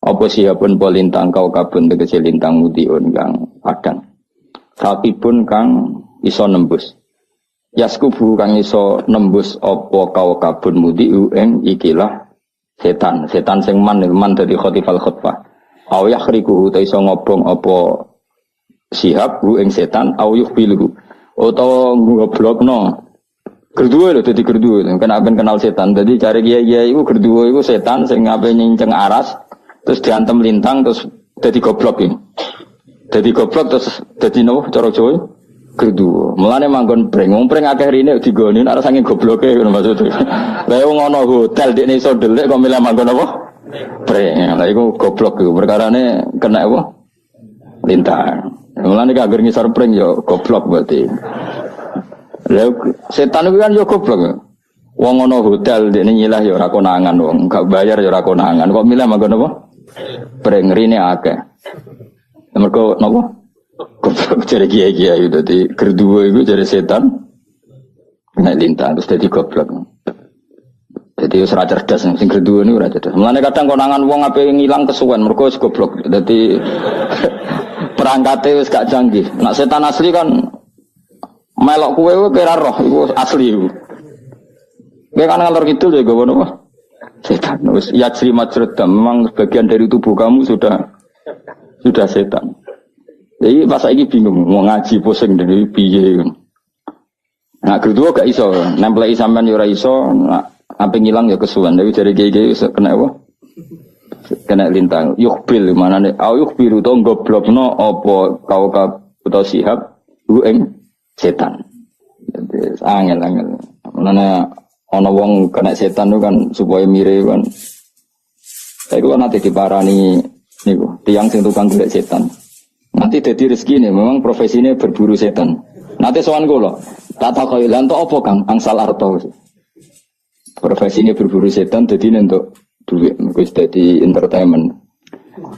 Apa siapun polintang kau kabun tegese lintang mudiun kang padang. Sakibun kang iso nembus. Yaskubu kang iso nembus apa kau kabun mudiu ing ikilah setan. Setan sing man dadi khotifal khutbah. Au yakhriku ta iso ngobong apa sihab ing setan au yukhbilu. Utawa ngoblokno. Gerduwe lho dadi gerduwe. Kena ben kenal setan. Dadi cari kiai-kiai iku gerduwe iku setan sing ape nyinceng aras. Terus diantem lintang terus jadi goblok ini. Jadi goblok terus jadi nopo cara Jawa gerdu. Mulane manggon breng. Wong breng akeh rene digoni nek saking gobloke ngono maksudnya. Lah wong ana hotel dekne iso ndelik kok milih manggon apa? Breng. Lah iku goblok iku perkarane kena apa? Lintang. Mulane kagir ngisor breng yo goblok berarti. Lah setan iku kan yo goblok. Wong ana hotel dekne nyilah yo ora konangan wong, gak bayar yo ora konangan. Kok milih manggon apa? Prengrine akeh. Mergo napa? Goblok jare kiai-kiai dadi gerduwe iku jare setan. Nek lintang terus dadi goblok. Dadi wis ora cerdas sing gerduwe niku ora cerdas. Mulane kadang konangan wong ape ngilang kesuwen mergo wis goblok. Dadi perangkate wis gak canggih. Nek setan asli kan melok kowe kira roh iku asli iku. Kowe kan ngalor kidul ya gowo napa? Setan. Wis yajri majrudam memang bagian dari tubuh kamu sudah setan. Jadi pas saiki bingung mau ngaji pusing dari piye. Nah, kedua gak iso, nempelai sampean yo ora iso, ape ngilang ya kesuwen. Tapi dari kiai-kiai kena apa? Kena lintang. Yukhbil manane au yukhbiru to goblokno apa kau utawa sihab ing setan. Jadi angel-angel. Manane ana wong kena setan itu kan supaya mirip kan. Saya kan nanti diparani niku, tiang sing tukang golek setan. Nanti dadi rezeki nih, memang profesinya berburu setan. Nanti sowan kula, tak takoki lan tok apa Kang angsal arto. Profesinya berburu setan dadi entuk duit, wis dadi entertainment.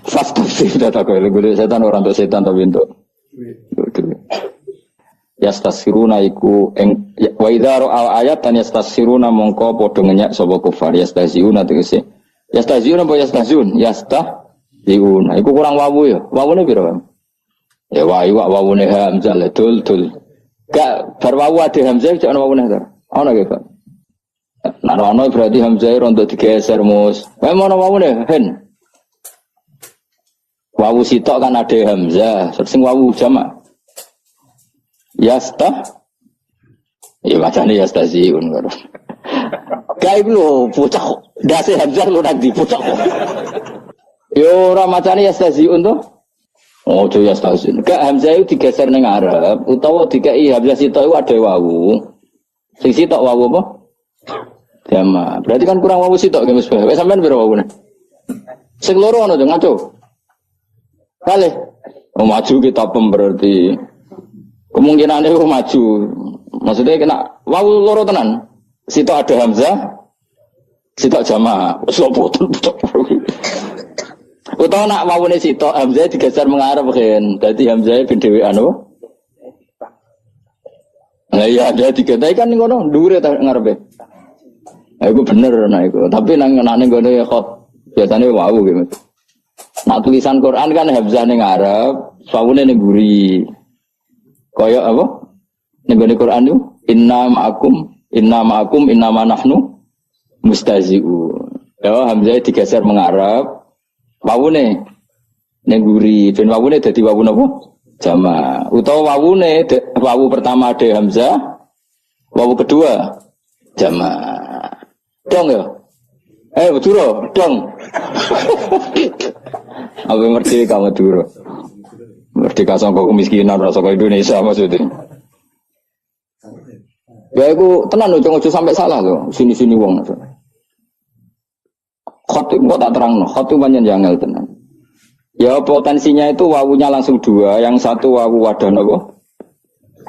Fast sih tak takoki golek setan ora entuk setan tapi entuk duit. Yastasiruna iku ing wa idza ra'al ayat tan yastasiruna mongko padha ngenyak sapa kufar yastasiuna tegese yastasiuna apa yastazun yastahziuna iku kurang wawu ya wawune pira ya wawune hamzah dul gak bar wawu ade hamzah jek ana wawune ta ana ge Pak nek ana berarti hamzah rondo digeser mus wae ana wawune hen wawu sitok kan ade hamzah sing wawu jamak Yasta, ya macamnya Yastaziun baru. Kayak lu pucak, dasi Hamzah lu nanti pucak. Yo orang macamnya Yastaziun tuh. Oh tuh Yastaziun. Gak Hamzah itu digeser neng Arab, utawa dikai Hamzah sitok itu ada wawu. Sing sitok wawu apa? Jama. Berarti kan kurang wawu sitok kan Mas. Wes sampean piro wawune? Sing loro ana to ngaco. Kale. Oh maju kita pem berarti. Kemungkinannya itu maju. Maksudnya kena wawu loro tenan. Situ ada Hamzah, situ jamaah. Sopotan pucuk. Utawa nak wawune situ Hamzah digeser mengarep kan. Dadi Hamzah bin dhewean apa? Lah iya ada digetai kan ngono dhuwure ta ngarepe. Nah iku bener nah iku. Tapi nang ngene khot biasane wawu gitu. Nak tulisan Quran kan Hamzah ning ngarep, wawune ning mburi. Kaya apa? Ning Quran itu inna ma'akum inna ma nahnu mustazi'u. Ya hamzah digeser mengarep. Wawune ning guri, ben wawune dadi wawu napa? Jama. Utawa wawune wawu pertama ada hamzah, wawu kedua jama. Dong ya. Betul dong. Apa ngerti kamu dulu? Merdeka sangka kemiskinan rasa ke Indonesia maksudnya. Ya aku tenan loh, jangan sampai salah loh. Sini-sini wong. Khot itu kok tak terang loh. Khot itu banyak janggal tenan. Ya potensinya itu wawunya langsung dua. Yang satu wawu wadah nopo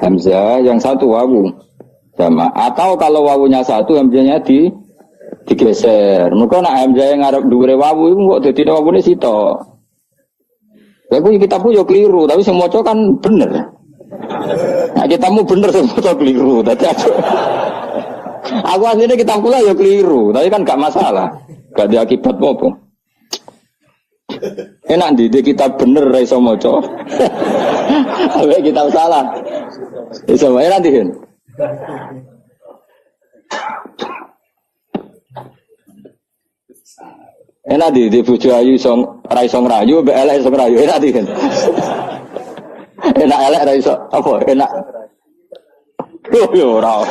Hamzah, yang satu wawu sama. Atau kalau wawunya satu Hamzahnya digeser. Mereka nak Hamzah yang ngarep dhuwure wawu itu kok dadi wawune sitok. Ya aku kitabku yo keliru, tapi sing maca kan bener. Nah, kitabmu bener sing maca keliru. Dadi aku asline kitabku lah yo keliru, tapi kan gak masalah. Gak ada akibat apa. Enak di kitab bener ra iso maca. Awe kitab salah. Iso wae enak di. Enak di bojo ayu iso ra iso ngrayu, mbek elek iso ngrayu. Enak di. Enak elek ra iso apa? Enak. Yo ora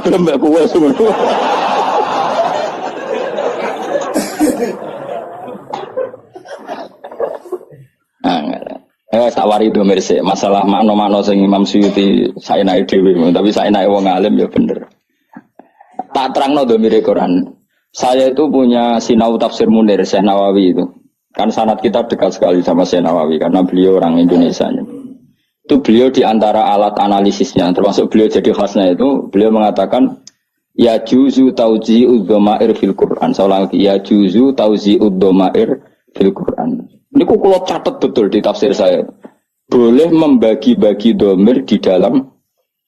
gelem mbek kowe ngono. Sawari itu mirse masalah makna-makna sing Imam Suyuti saya naik dhewe tapi saya naik wong alim ya bener. Tak terangno domire Quran. Saya itu punya sinau tafsir Munir Syekh Nawawi itu. Kan sanad kita dekat sekali sama Syekh Nawawi karena beliau orang Indonesia. Itu beliau di antara alat analisisnya termasuk beliau jadi khasnya itu beliau mengatakan ya juzu tauji'ud dhamair fil Quran. Soalnya ya juzu tauji'ud dhamair fil Quran. Ini kula catat betul di tafsir saya. Boleh membagi-bagi domir di dalam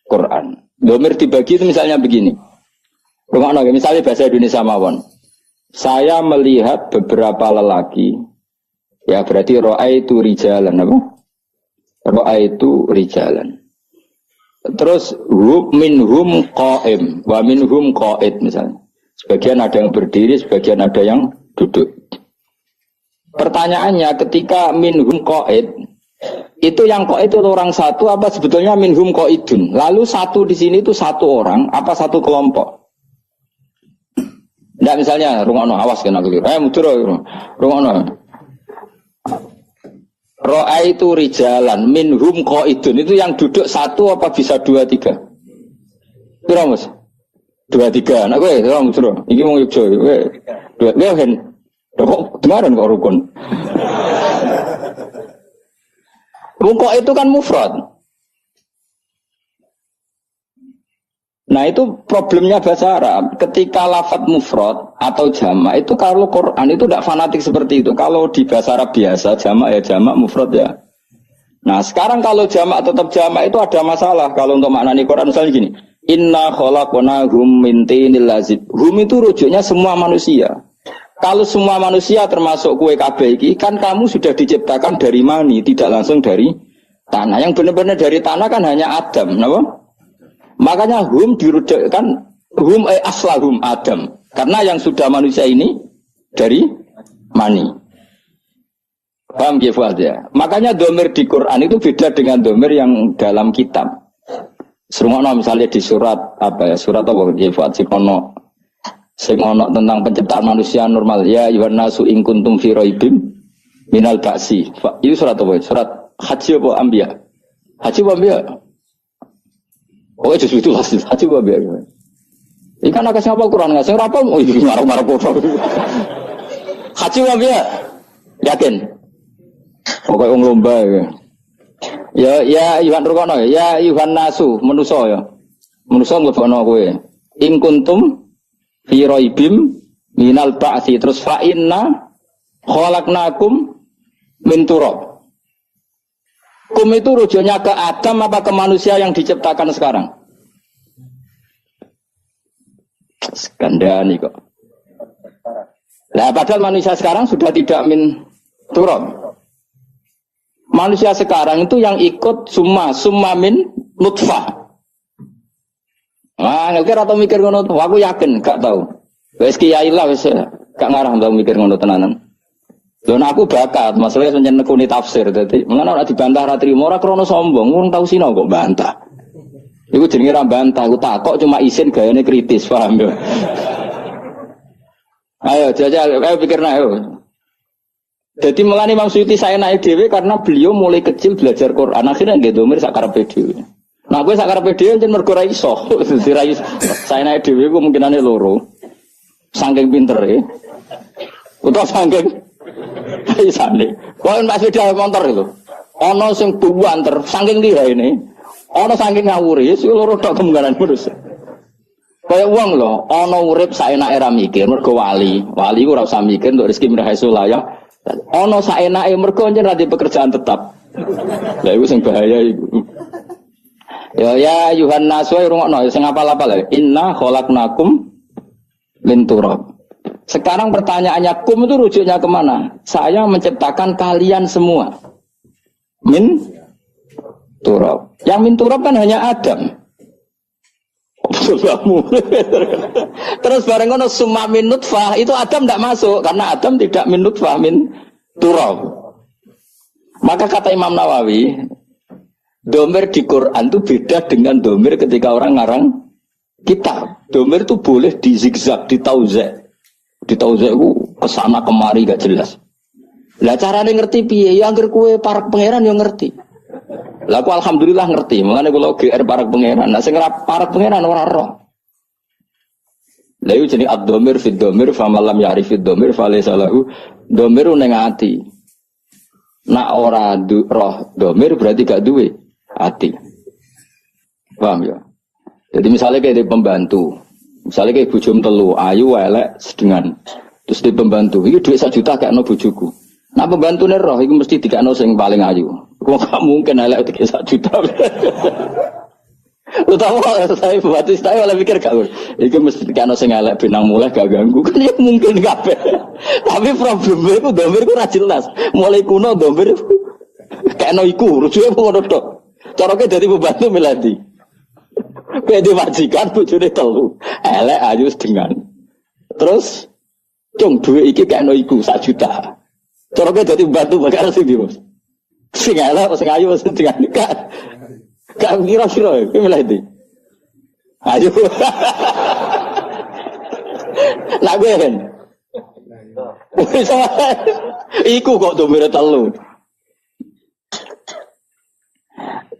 Quran. Domir dibagi itu misalnya begini. Misalnya bahasa Indonesia mawon. Saya melihat beberapa lelaki. Ya berarti ra'aitu rijalan apa? Ra'aitu rijalan. Terus minhum qa'im wa minhum qa'id misalnya. Sebagian ada yang berdiri, sebagian ada yang duduk. Pertanyaannya ketika minhum qa'id itu yang qa'id itu orang satu apa sebetulnya minhum qa'idun? Lalu satu di sini itu satu orang apa satu kelompok? Enggak misalnya rungokno awas kena keliru. Mudur rungokno. Ra'aitu rijalan minhum qa'idun itu yang duduk satu apa bisa dua tiga? Piro Mas? Dua tiga. Nah kowe ora mudur. Iki wong Yogya kowe. Dua hen. Kok kemarin kok rukun? Rukuk itu kan mufrad. Nah itu problemnya bahasa Arab. Ketika lafadz mufrad atau jamak itu kalau Quran itu tidak fanatik seperti itu. Kalau di bahasa Arab biasa jamak ya jamak, mufrad ya. Nah sekarang kalau jamak tetap jamak itu ada masalah. Kalau untuk maknani Quran misalnya gini. Inna khalaqnahum min tinil lazib. Hum itu rujuknya semua manusia. Kalau semua manusia termasuk kue kabeh iki kan kamu sudah diciptakan dari mani, tidak langsung dari tanah. Yang benar-benar dari tanah kan hanya Adam, kenapa? Makanya hum dirujukkan hum aslahum Adam. Karena yang sudah manusia ini dari mani. Paham ya? Makanya domir di Quran itu beda dengan domir yang dalam kitab. Serungono misalnya di surat apa ya? Surat apa Jefat Sipono sing ono tentang penciptaan manusia normal ya yuhan nasu in kuntum fi raibim minal ba'si. Itu surat apa? Surat Haji apa Anbiya? Haji apa Anbiya? Oh justru itu Haji apa Anbiya? Ikan agak siapa Quran enggak sing ora apa oh iki marah-marah kok. Haji apa Anbiya? Yakin? Pokoke wong lomba ya. Ya yuhan rukono ya yuhan nasu manusa ya. Manusa nglebono kowe. In kuntum fi raibim minal ba'si terus fa inna khalaqnakum min turab. Kum itu rujuknya ke Adam apa ke manusia yang diciptakan sekarang? Skandani kok. Lah padahal manusia sekarang sudah tidak min turab. Manusia sekarang itu yang ikut summa min nutfah. Ah, ngelkir atau mikir ngono tuh, aku yakin, gak tahu. Wes kiai lah, wes gak ngarang tau mikir ngono tenanan. Lho aku bakat, masalahnya semenjak nekuni tafsir, jadi mengenai orang dibantah ratri, orang krono sombong, orang tahu sino kok bantah. Iku jenenge ra bantah, aku takok cuma isin gayane kritis, paham ya? Ayo jajal, ayo pikirna ayo. Jadi melani Imam Suyuti saya naik dhewe karena beliau mulai kecil belajar Quran, akhirnya nggih domir sak karepe dhewe. Nah, gue sakar PDN jen mergo ra iso. Saya naik dhewe ku kemungkinane loro. Saking pinter e. Utawa saking isane. Kok Pak sepeda motor itu. Ana sing buanter saking lihane. Ana saking ngawuri, sing loro tok kemungkinan terus. Kaya wong lho, ana urip saenake ra mikir mergo wali. Wali ku ora usah mikir untuk rezeki mirhasulaya. Ana saenake mergo jen ra di pekerjaan tetap. Lah iku sing bahaya iku. Ya Yuhan Naswa rungokno sing apal-apal. Inna khalaqnakum min turab. Sekarang pertanyaannya, kum itu rujuknya kemana? Saya menciptakan kalian semua. Min turab. Yang min turab kan hanya Adam. Terus bareng ngono summa min nutfah, itu Adam tidak masuk karena Adam tidak min nutfah min turab. Maka kata Imam Nawawi, domir di Quran itu beda dengan domir ketika orang ngarang kitab. Domir itu boleh di zigzag, di tauzek. Di tauzek itu kesana kemari gak jelas. Lah carane ngerti piye? Ya anggere kowe para pangeran yo ngerti. Lah aku alhamdulillah ngerti. Mengane kula GR para pangeran. Nah sing para pangeran ora roh. Lah iki jenenge ad-dhamir fi dhamir fa malam ya'rif ad-dhamir fa laysa lahu dhamir ning ati. Nak ora roh dhamir berarti gak duwe ati. Paham ya? Jadi misalnya kayak di pembantu, misalnya kayak bujum telu, ayu, elek, sedengan, terus di pembantu, ini duit 1 juta kayak no bujuku. Nah pembantu nih roh, itu mesti tidak no yang paling ayu. Kok gak mungkin elek itu 1 juta. Lu tahu saya pembantu saya malah pikir gak, itu mesti tidak no yang elek benang mulai gak ganggu, kan ya mungkin gak. Tapi problemnya itu domir itu jelas, mulai kuno domir kayak no iku, rujuknya pun ada dok. Caranya dari pembantu melati. Kayak diwajikan bojone telu. Elek ayu sedengan. Terus cung duwe iki kayak no iku 1 juta. Cara kowe dadi bantu bakal sing ndi, Mas? Sing elek sing ayu sing sedengan. Gak kira-kira kowe milih ndi? Ayo. Lah kowe kan. Iku kok domire telu.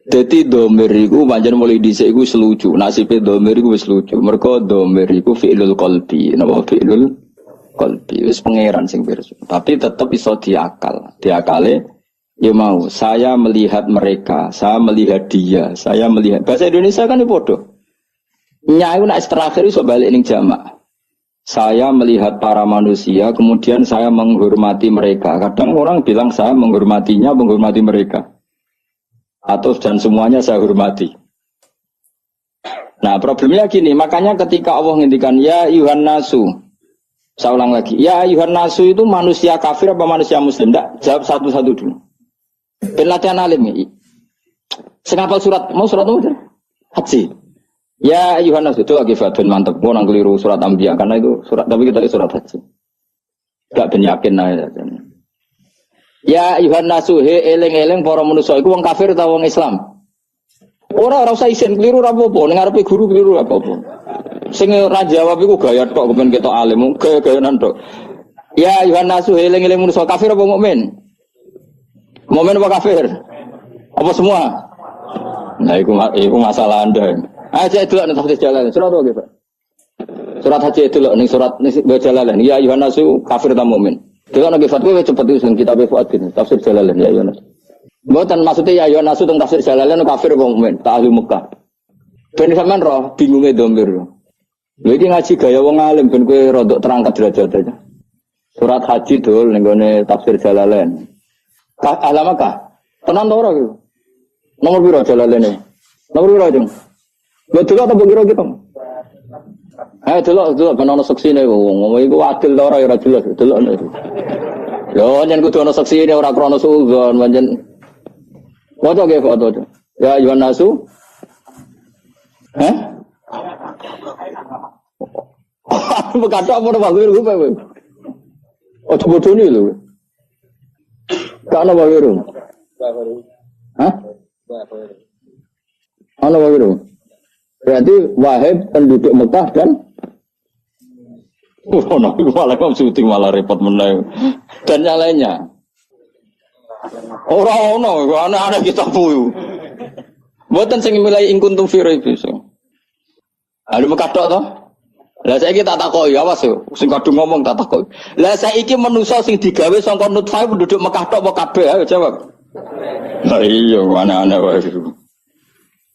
Jadi domir iku pancen mulai dhisik iku selucu. Nasibe domir iku wis lucu. Mergo domir iku fi'lul qalbi. Napa fi'lul qalbi? Wis pangeran sing pirsa. Tapi tetep iso diakal. Diakale ya mau saya melihat mereka, saya melihat dia, saya melihat. Bahasa Indonesia kan padha. Nyai nek terakhir iso balik ning jamak. Saya melihat para manusia, kemudian saya menghormati mereka. Kadang orang bilang saya menghormatinya, menghormati mereka. Atau dan semuanya saya hormati. Nah problemnya gini, makanya ketika Allah ngendikan ya ayuhan nasu, saya ulang lagi, ya ayuhan nasu itu manusia kafir apa manusia muslim? Tidak, jawab satu-satu dulu. Pelatihan alim ini. Sengapal surat, mau surat apa? Haji. Ya ayuhan nasu itu lagi fatun mantep. Mau nang keliru surat Anbiya karena itu surat, tapi kita surat haji. Gak benyakin aja. Ya ayuhan nasu he eleng-eleng para manusia iku wong kafir ta wong Islam. Ora usah isin keliru ora apa-apa, ning ngarepe guru keliru ora apa-apa. Sing ora jawab iku gaya tok kepen ketok alim, gaya-gayanan tok. Ya ayuhan nasu he eleng-eleng manusia kafir apa mukmin? Mukmin apa kafir? Apa semua? Nah iku masalah Anda. Aja delok nek tafsir Jalalain. Surat apa, Pak? Surat haji delok ning surat Jalalain. Ya ayuhan nasu kafir ta mukmin? Delok nang fatwa wis cepet wis kitab Fuadin, tafsir Jalalain ya Yohanes. Mboten maksudnya ya Yohanes teng tafsir Jalalain kafir wong mukmin, tak ahli Mekah. Ben sampean roh bingunge domir. Lha iki ngaji gaya wong alim ben kowe rodok terangkat derajat aja. Surat haji dul ning gone tafsir Jalalain. Alamat kah? Tenan to ora iki? Nomor piro Jalalain? Nomor piro, Jeng? Lha delok ta kira kita. Delok ben ana saksine wong iku adil ta ora ya ora jelas delok. Yo yen kudu ana saksine ora krana suudzon pancen. Foto ge foto. Ya Yuhan Nasu. Hah? Berkata apa nama gue lupa gue. Oh bodoh ni lu. Kau nama gue. Hah? Nama gue. Berarti Wahib penduduk Mekah dan malah kamu syuting malah repot menang dan yang lainnya. Orang-orang, anak-anak kita puyu. Buatan sing milai ingkuntum firai bisa. Ada Mekah tok toh? Lah saiki tak takoki awas yo, sing kadung ngomong tak takoki. Lah saiki manusa sing digawe saka nutfah penduduk Mekah tok apa kabeh? Ayo jawab. Lah iya ana-ana wae.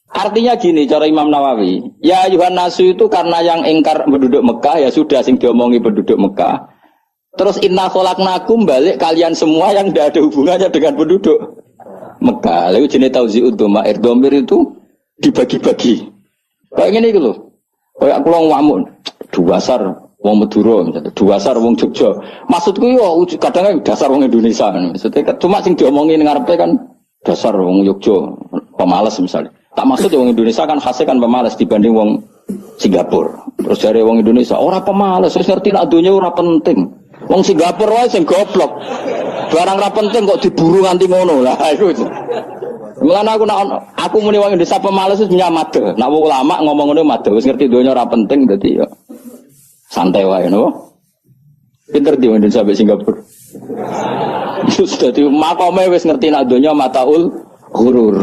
Artinya gini cara Imam Nawawi, ya ayuhan nasu itu karena yang ingkar penduduk Mekah ya sudah sing diomongi penduduk Mekah. Terus inna khalaqnakum balik kalian semua yang tidak ada hubungannya dengan penduduk Mekah. Lalu jenis tauzi'ud dhamair dhamir itu dibagi-bagi. Kayak gini gitu loh. Kayak aku long wamun, dasar wong Madura misalnya, dasar wong Jogja. Maksudku yo kadang dasar wong Indonesia. Maksudnya cuma sing diomongin ngarepe kan dasar wong Jogja, pemalas misalnya. Tak maksud wong Indonesia kan khasnya kan pemalas dibanding wong Singapura. Terus dari wong Indonesia ora pemalas, wis ngerti nek donya ora penting. Wong Singapura wae sing goblok. Barang ora penting kok diburu nganti ngono. Lah iku. Mulane aku muni wong Indonesia pemalas wis nyamade. Nek wong ulama ngomong ngene made wis ngerti donya ora penting dadi ya santai wae no. Pinter di Indonesia sampai Singapura. Terus dadi makome wis ngerti nek donya mataul ghurur.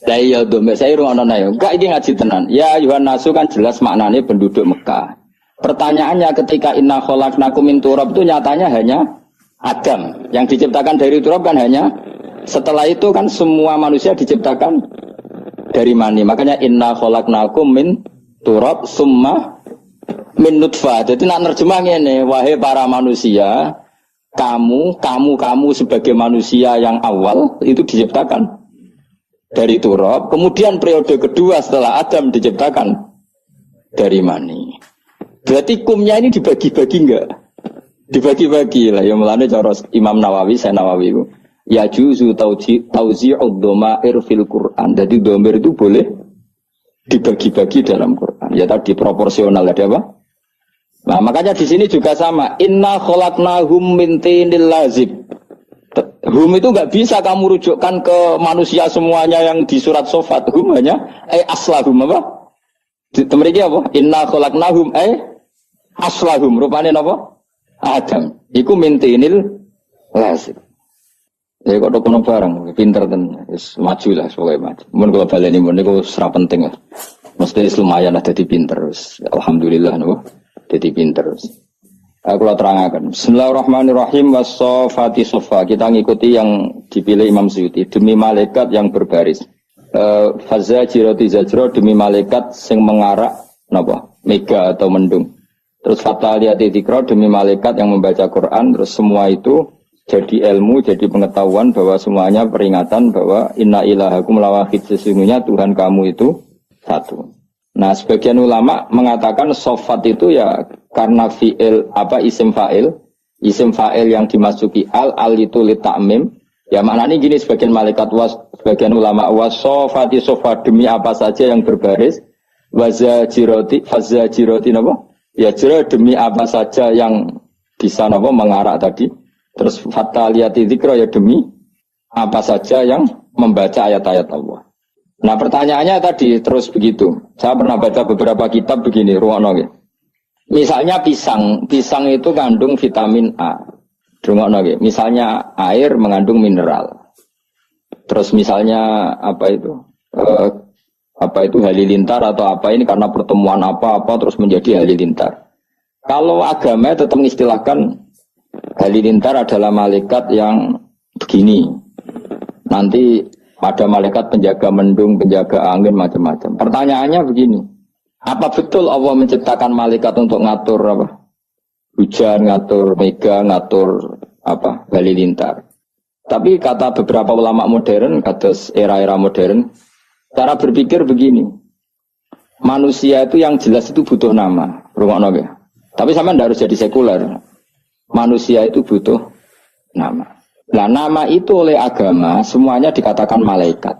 Lah iya do mek saya rungono ae. Enggak iki ngaji tenan. Ya Yuhan Nasu kan jelas maknanya penduduk Mekah. Pertanyaannya ketika inna khalaqnakum min turab itu nyatanya hanya Adam. Yang diciptakan dari turab kan hanya setelah itu kan semua manusia diciptakan dari mani. Makanya inna khalaqnakum min turab summa min nutfah. Jadi nak nerjemah ngene, wahai para manusia, kamu sebagai manusia yang awal itu diciptakan dari turab, kemudian periode kedua setelah Adam diciptakan dari mani. Berarti kumnya ini dibagi-bagi enggak? Dibagi-bagi lah. Yang melane cara Imam Nawawi, saya Nawawi itu. Ya juzu tauzi'ud dhamair fil Quran. Jadi dhamir itu boleh dibagi-bagi dalam Quran. Ya tadi proporsional ada apa? Nah, makanya di sini juga sama. Inna khalaqnahum min tinil lazib. Hum itu enggak bisa kamu rujukkan ke manusia semuanya yang di surat Shofat. Hum hanya aslahum apa? Mereka apa? Inna khalaqnahum aslahum. Rupanya apa? Adam. Iku min tinil lazib. Ya kok kono barang, pinter ten, wis maju lah pokoke maju. Mun kula baleni mun niku ora penting. Mesti lumayan lah dadi pinter wis. Alhamdulillah niku dadi pinter wis. Aku lah terangaken. Bismillahirrahmanirrahim was-saffati saffa. Kita ngikuti yang dipilih Imam Suyuti demi malaikat yang berbaris. Fazajirati zajra demi malaikat sing mengarak napa? Mega atau mendung. Terus fataliyati dzikra demi malaikat yang membaca Quran. Terus semua itu jadi ilmu, jadi pengetahuan bahwa semuanya peringatan bahwa inna ilahakum lawahid, sesungguhnya Tuhan kamu itu satu. Nah, sebagian ulama mengatakan sofat itu ya karena fi'il isim fa'il yang dimasuki al itu li ta'mim. Ya maknanya gini, sebagian malaikat sebagian ulama sofati sofa demi apa saja yang berbaris, fazajiroti napa? Ya jira demi apa saja yang bisa napa mengarak tadi. Terus fataliyati dzikra ya demi apa saja yang membaca ayat-ayat Allah. Nah pertanyaannya tadi terus begitu. Saya pernah baca beberapa kitab begini, ruangno gitu. Misalnya pisang itu kandung vitamin A. Ruangno gitu. Misalnya air mengandung mineral. Terus misalnya apa itu halilintar atau apa ini karena pertemuan apa-apa terus menjadi halilintar. Kalau agama tetap mengistilahkan halilintar adalah malaikat yang begini. Nanti ada malaikat penjaga mendung, penjaga angin, macam-macam. Pertanyaannya begini, apa betul Allah menciptakan malaikat untuk ngatur apa? Hujan, ngatur mega, ngatur apa? Halilintar. Tapi kata beberapa ulama modern, kata era-era modern, cara berpikir begini, manusia itu yang jelas itu butuh nama, rungokno nggih. Tapi sama ndak harus jadi sekuler. Manusia itu butuh nama. Nah nama itu oleh agama semuanya dikatakan malaikat.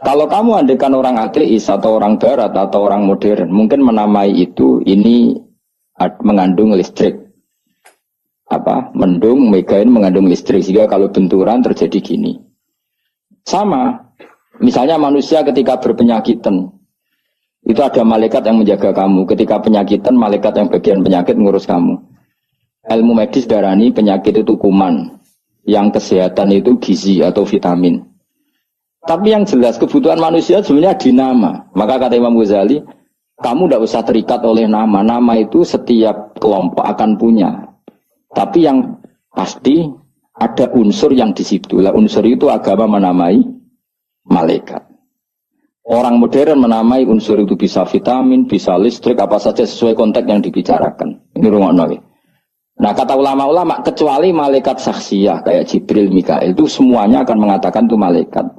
Kalau kamu andaikan orang ateis atau orang barat atau orang modern, mungkin menamai itu ini mengandung listrik. Mendung, mega ini mengandung listrik sehingga kalau benturan terjadi gini. Sama, misalnya manusia ketika berpenyakitan, itu ada malaikat yang menjaga kamu. Ketika penyakitan, malaikat yang bagian penyakit ngurus kamu. Ilmu medis darani penyakit itu kuman. Yang kesehatan itu gizi atau vitamin. Tapi yang jelas kebutuhan manusia sebenarnya di nama. Maka kata Imam Ghazali, kamu tidak usah terikat oleh nama. Nama itu setiap kelompok akan punya. Tapi yang pasti ada unsur yang di situ. Lah unsur itu agama menamai malaikat. Orang modern menamai unsur itu bisa vitamin, bisa listrik, apa saja sesuai konteks yang dibicarakan. Ini rungokno nggih. Nah kata ulama-ulama kecuali malaikat saksiyah kayak Jibril, Mikail itu semuanya akan mengatakan itu malaikat.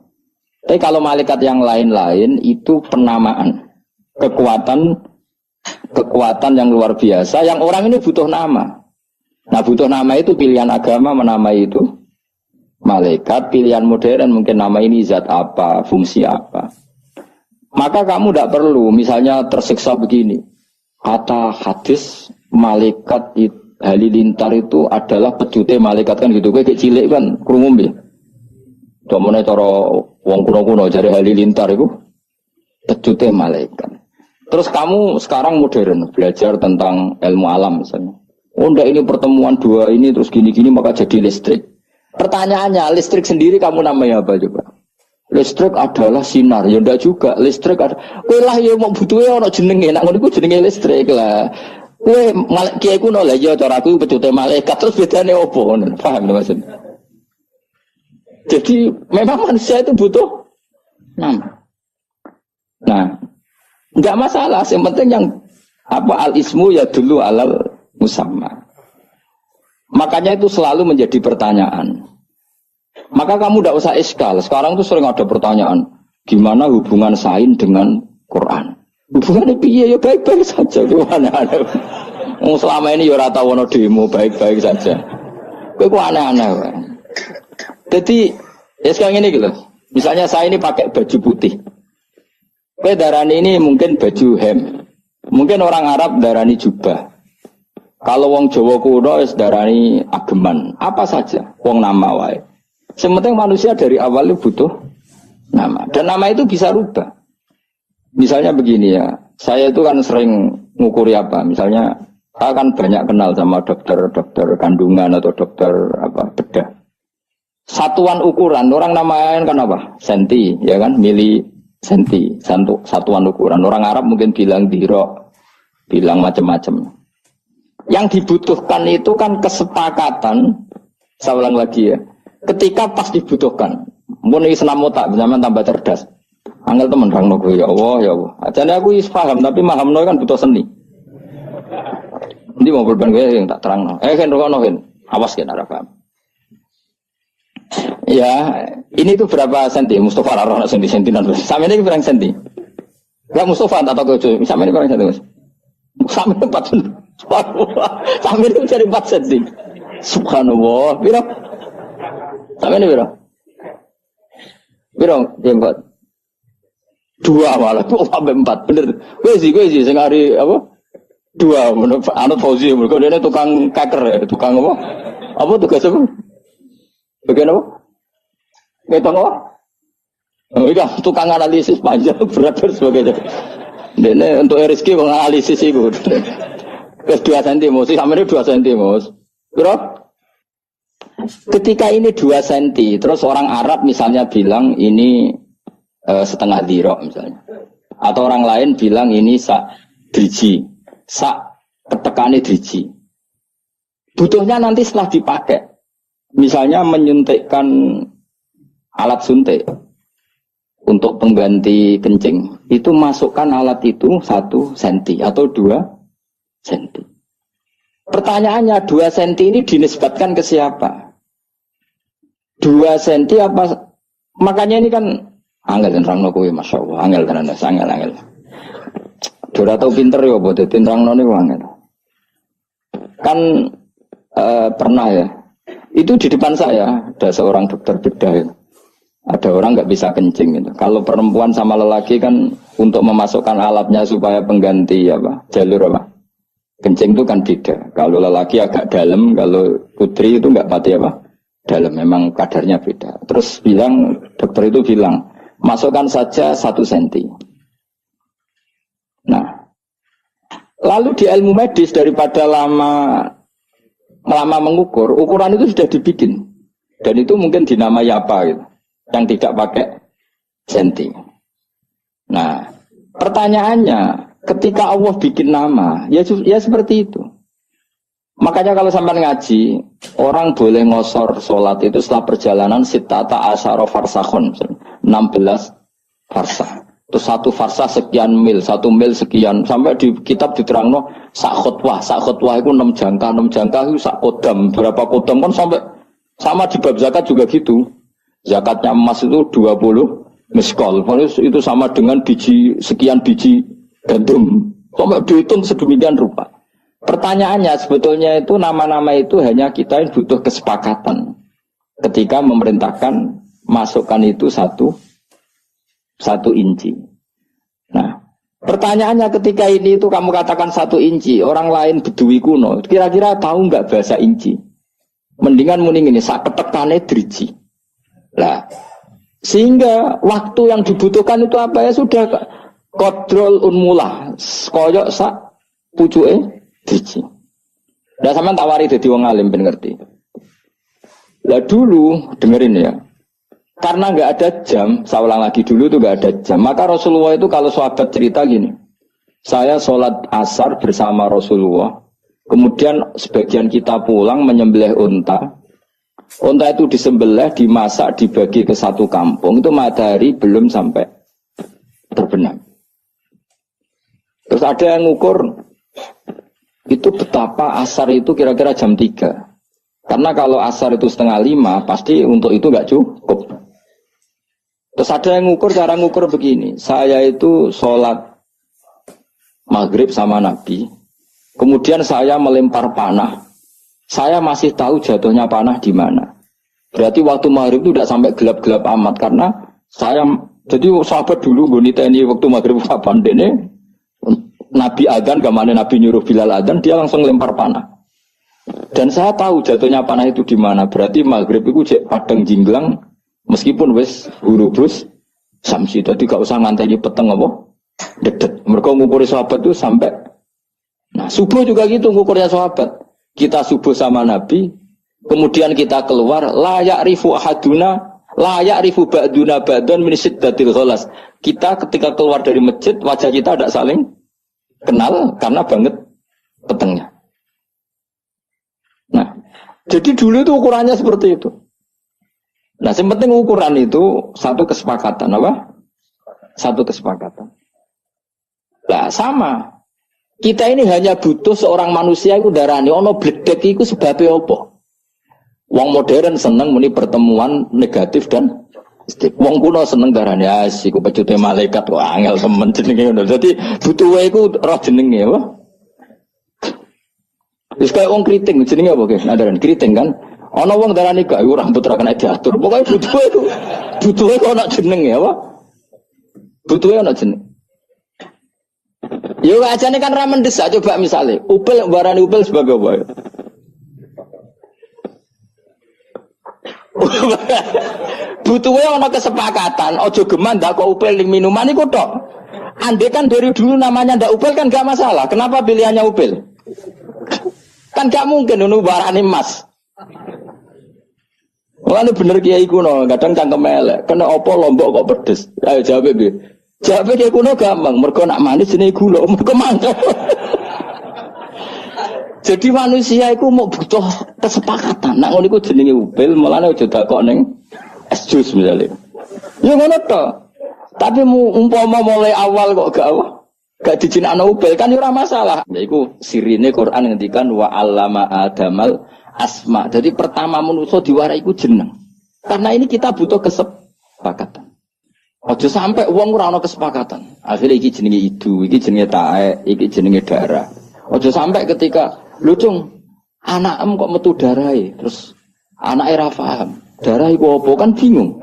Tapi kalau malaikat yang lain-lain itu penamaan, kekuatan kekuatan yang luar biasa yang orang ini butuh nama. Nah butuh nama itu pilihan agama menamai itu malaikat, pilihan modern mungkin nama ini zat apa, fungsi apa. Maka kamu tidak perlu misalnya tersiksa begini. Kata hadis malaikat halilintar itu adalah pejute malaikat kan gitu. Kayak cilik kan krungu nggih. Domone cara wong kuno-kuno jare halilintar itu pejute malaikat. Terus kamu sekarang modern belajar tentang ilmu alam misalnya. Oh enggak ini pertemuan dua ini terus gini-gini maka jadi listrik. Pertanyaannya listrik sendiri kamu namanya apa coba? Listrik adalah sinar, ya enggak juga. Listrik ada. Kowe lah ya mau butuhe ana jenenge, nek ngono iku jenenge listrik lah. Kowe kiai kuno lah ya cara aku pecute malaikat terus bedane opo ngono. Paham maksudnya? Jadi memang manusia itu butuh nama. Nah, enggak masalah, yang penting yang apa al-ismu ya dulu alal musamma. Makanya itu selalu menjadi pertanyaan. Maka kamu tidak usah iskal. Sekarang tuh sering ada pertanyaan, gimana hubungan sain dengan Quran? Hubungannya piye ya baik-baik saja. Gimana ada? Selama ini ya rata wono demo baik-baik saja. Kok aneh-aneh. Jadi ya sekarang ini gitu. Misalnya saya ini pakai baju putih. Darani ini mungkin baju hem. Mungkin orang Arab darani jubah. Kalau wong Jawa kuno wis darani ageman. Apa saja wong nama wae. Sementing manusia dari awal itu butuh nama. Dan nama itu bisa rubah. Misalnya begini ya, saya itu kan sering ngukuri apa. Misalnya, saya kan banyak kenal sama dokter kandungan atau dokter bedah. Satuan ukuran, orang namain kan apa? Senti, ya kan? Mili senti, satuan ukuran. Orang Arab mungkin bilang diro, bilang macam-macam. Yang dibutuhkan itu kan kesepakatan, saya ulang lagi ya. Ketika pas dibutuhkan, mun iki senam otak, zaman tambah cerdas. Angel temen rangno kowe ya Allah ya Allah. Ajane aku wis paham tapi mahamno kan butuh seni. Ndi mau berban kowe yang tak terangno. Kan rokono kan. Awas kan ora paham. Ya, ini tuh berapa senti? Mustafa ora ono senti-sentinan. Sampeyan iki berapa senti? Enggak Mustafa tak tahu kowe. Sampeyan iki berapa senti, Mas? Sampeyan 4. Sampeyan iki cari 4 senti. Subhanallah. Piro? Sampeyan piro? Piro? Ya 4. 2 malah kok sampai 4 bener. Kowe sih sing hari apa? 2 menurut anut Fauzi mergo dene tukang keker ya, tukang apa? Apa tugas apa? Bagian apa? Ngitung apa? Oh iya, tukang analisis panjang berat dan sebagainya. Dene untuk rezeki menganalisis iku. Wis 2 cm, mesti sampe 2 cm, Mas. Piro? Ketika ini 2 cm, terus orang Arab misalnya bilang ini setengah dirok misalnya. Atau orang lain bilang ini sak driji. Sak ketekane driji. Butuhnya nanti setelah dipakai. Misalnya menyuntikkan alat suntik untuk pengganti kencing. Itu masukkan alat itu 1 cm atau 2 cm. Pertanyaannya 2 cm ini dinisbatkan ke siapa? 2 cm apa? Makanya ini kan angel nerangno kowe masyaallah, angel tenan angel. Ora tau pinter ya apa dadi nerangno niku angel. Kan pernah ya. Itu di depan saya ada seorang dokter bedah. Ada orang nggak bisa kencing gitu. Kalau perempuan sama lelaki kan untuk memasukkan alatnya supaya pengganti jalur kencing itu kan beda. Kalau lelaki agak dalam, kalau putri itu nggak pati dalam. Memang kadarnya beda. Terus dokter itu bilang masukkan saja 1 cm. Nah, lalu di ilmu medis daripada lama mengukur, ukuran itu sudah dibikin. Dan itu mungkin dinamai apa gitu, yang tidak pakai senti. Nah, pertanyaannya, ketika Allah bikin nama, ya seperti itu. Makanya kalau sampai ngaji, orang boleh ngosor sholat itu setelah perjalanan sitata asyara farsakhun, 16 farsah. Terus 1 farsah sekian mil, 1 mil sekian. Sampai di kitab diterangno sak khutwah itu 6 jangka itu sak kodam. Berapa kodam kan sampai sama di bab zakat juga gitu. Zakatnya emas itu 20 miskol. Itu sama dengan sekian biji gandum. Sampai dihitung sedemikian rupa. Pertanyaannya sebetulnya itu nama-nama itu hanya kita yang butuh kesepakatan. Ketika memerintahkan masukkan itu satu inci. Nah, pertanyaannya ketika ini itu kamu katakan 1 inci, orang lain Bedui kuno, kira-kira tahu nggak bahasa inci? Mendingan muning ini sak ketekane driji. Lah, sehingga waktu yang dibutuhkan itu apa ya sudah kodrol unmulah, koyok sak pucuke driji. Lah sampean tawari dadi wong alim ben ngerti. Lah dulu dengerin ya. Karena nggak ada jam, saya ulang lagi dulu itu nggak ada jam. Maka Rasulullah itu kalau sahabat cerita gini, saya sholat asar bersama Rasulullah. Kemudian sebagian kita pulang menyembelih unta. Unta itu disembelih, dimasak, dibagi ke satu kampung. Itu matahari belum sampai terbenam. Terus ada yang ngukur itu betapa asar itu kira-kira jam 3. Karena kalau asar itu 4:30, pasti untuk itu nggak cukup. Terus ada yang ngukur, cara ngukur begini. Saya itu sholat maghrib sama Nabi. Kemudian saya melempar panah. Saya masih tahu jatuhnya panah di mana. Berarti waktu maghrib itu tidak sampai gelap-gelap amat. Karena saya, jadi sahabat dulu, gue niteni waktu maghrib kapan ini. Nabi adzan, kemana Nabi nyuruh Bilal adzan, dia langsung lempar panah. Dan saya tahu jatuhnya panah itu di mana. Berarti maghrib itu cek padang jinglang. Meskipun wis hurufus samsi, tadi gak usah nganteni peteng apa dedet. Mereka ngukuri sahabat itu sampai. Nah subuh juga gitu ngukurnya sahabat. Kita subuh sama Nabi, kemudian kita keluar, layak rifu ahaduna, layak rifu ba'duna ba'dan min syiddatil ghalas. Kita ketika keluar dari masjid, wajah kita tidak saling kenal karena banget petengnya. Nah, jadi dulu itu ukurannya seperti itu. Nah, yang penting ukuran itu satu kesepakatan, apa? Satu kesepakatan. Nah, sama. Kita ini hanya butuh seorang manusia itu darani ono bledek iku sebabnya apa? Wong modern seneng muni pertemuan negatif dan wong kuno seneng darani iku pecute malaikat kok angel temen jenenge ngono. Dadi butuhe iku roh jenenge apa? Wis kaya wong kriting jenenge apa ge? Nadaran kriting kan. Ana wong darani gak rambut ra kena diatur. Pokoke butuhe kok ana jenenge apa? Butuhe ana jeneng. Yo ajane kan ra mendesak coba misale. Upil barani upil sebagai apa? Butuhe ana kesepakatan, aja geman ndak kok upil ning minuman iku tok. Andai kan dari dulu namanya ndak upil kan gak masalah. Kenapa pilihannya upil? Kan gak mungkin ngono barani emas. Mulane bener kiai kuno, kadang cangkem elek. Kena apa lombok kok pedes? Ayo jawab piye? Jawab kiai kuno gampang, mergo nak manis jenenge gula, mergo mantep. Jadi manusia iku mau butuh kesepakatan. Nak ngono iku jenenge upil, mulane aja dakok ning es jus misale. Ya ngono to. Tapi umpama mulai awal kok gak dijinakno upil kan ora masalah. Ya iku sirine Quran ngendikan wa 'allama adamal asma. Jadi pertama manusia diwarai iku jeneng. Karena ini kita butuh kesepakatan. Aja sampai wong ora ana kesepakatan. Akhirnya iki jenenge idu, iki jenenge taek, iki jenenge darah. Aja sampai ketika lucung anakem kok metu darahe, terus anake ra paham. Darah iku apa kan bingung.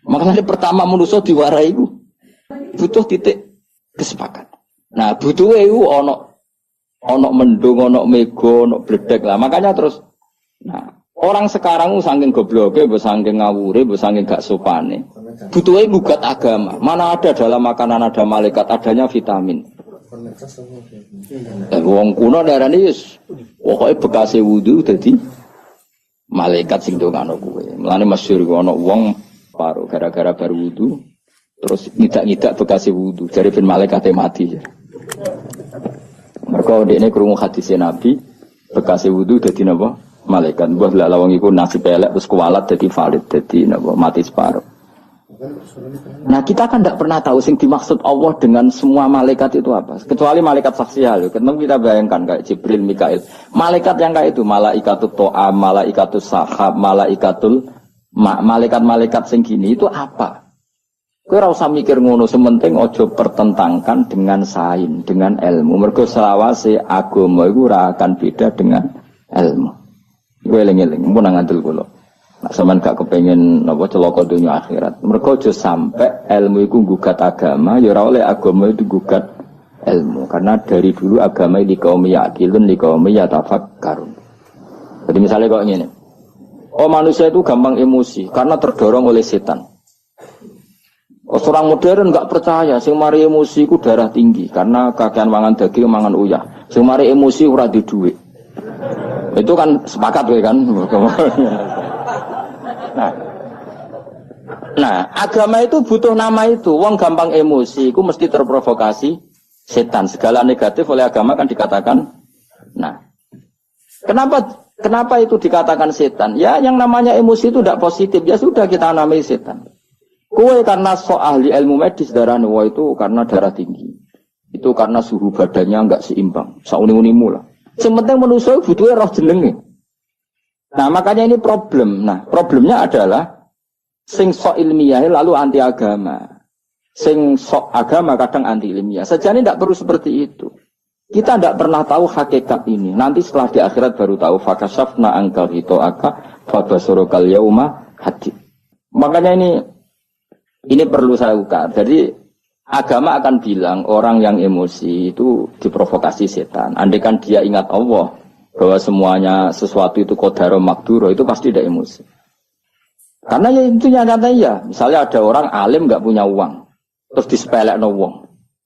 Makanya pertama manusia diwarai iku butuh titik kesepakatan. Nah, butuhe iku ana mendung, ana mega, ana bledek lah. Makanya terus nah, orang sekarang saking gobloke, mbok saking ngawure, mbok saking gak sopane. Butuhe gugat agama. Mana ada dalam makanan ada malaikat, adanya vitamin. Wong kuno darani wis pokoke bekase wudu dadi malaikat sing ndongano kuwe. Mulane masyhur ana wong paru gara-gara baru wudu terus ngidak-ngidak bekase wudu jare ben malaikate mati. Mergo dekne krungu hadis Nabi bekase wudu dadi napa? Malaikat. Mbah lha wong iku nasib elek terus kuwalat dadi valid dadi napa? Mati separuh. Nah kita kan tidak pernah tahu sing dimaksud Allah dengan semua malaikat itu apa. Kecuali malaikat saksial. Kenapa kita bayangkan kayak Jibril, Mikail. Malaikat yang kayak itu, malaikatul to'am, malaikatul sahab, malaikat-malaikat sing gini itu apa? Kowe ora usah mikir ngono, sementing aja pertentangkan dengan sains, dengan ilmu. Mergo selawase agama iku ora akan beda dengan ilmu. Kowe eling-eling, mun ngandel kula. Nek sampean gak kepengin napa celaka dunya akhirat. Mergo aja sampe ilmu iku nggugat agama, ya ora oleh agama itu gugat ilmu. Karena dari dulu agama di kaum yaqilun, di kaum yatafakkarun. Jadi misalnya kok ngene. Oh manusia itu gampang emosi karena terdorong oleh setan. Oh, orang modern nggak percaya, sing mari emosi ku darah tinggi karena kakean mangan daging, mangan uyah. Sing mari emosi ora di duit. Itu kan sepakat kan? Nah, agama itu butuh nama itu. Wong gampang emosi, ku mesti terprovokasi setan. Segala negatif oleh agama kan dikatakan. Nah, kenapa itu dikatakan setan? Ya, yang namanya emosi itu tidak positif. Ya sudah kita namai setan. Kowe karena ahli ilmu medis darahnya wah itu karena darah tinggi. Itu karena suhu badannya enggak seimbang. Sauni-unimu lah. Sementing manusia butuhnya roh jenenge. Nah, makanya ini problem. Nah, problemnya adalah sing sok ilmiah lalu anti agama. Sing sok agama kadang anti ilmiah. Sejane tidak perlu seperti itu. Kita tidak pernah tahu hakikat ini. Nanti setelah di akhirat baru tahu fakashafna angkal hitoaka fabasurukal yauma hadid. Makanya ini perlu saya ukar. Jadi agama akan bilang orang yang emosi itu diprovokasi setan. Andai kan dia ingat Allah bahwa semuanya sesuatu itu qadaro makduro, itu pasti tidak emosi. Karena ya itu nyatanya ya. Misalnya ada orang alim nggak punya uang, terus disepelekno wong.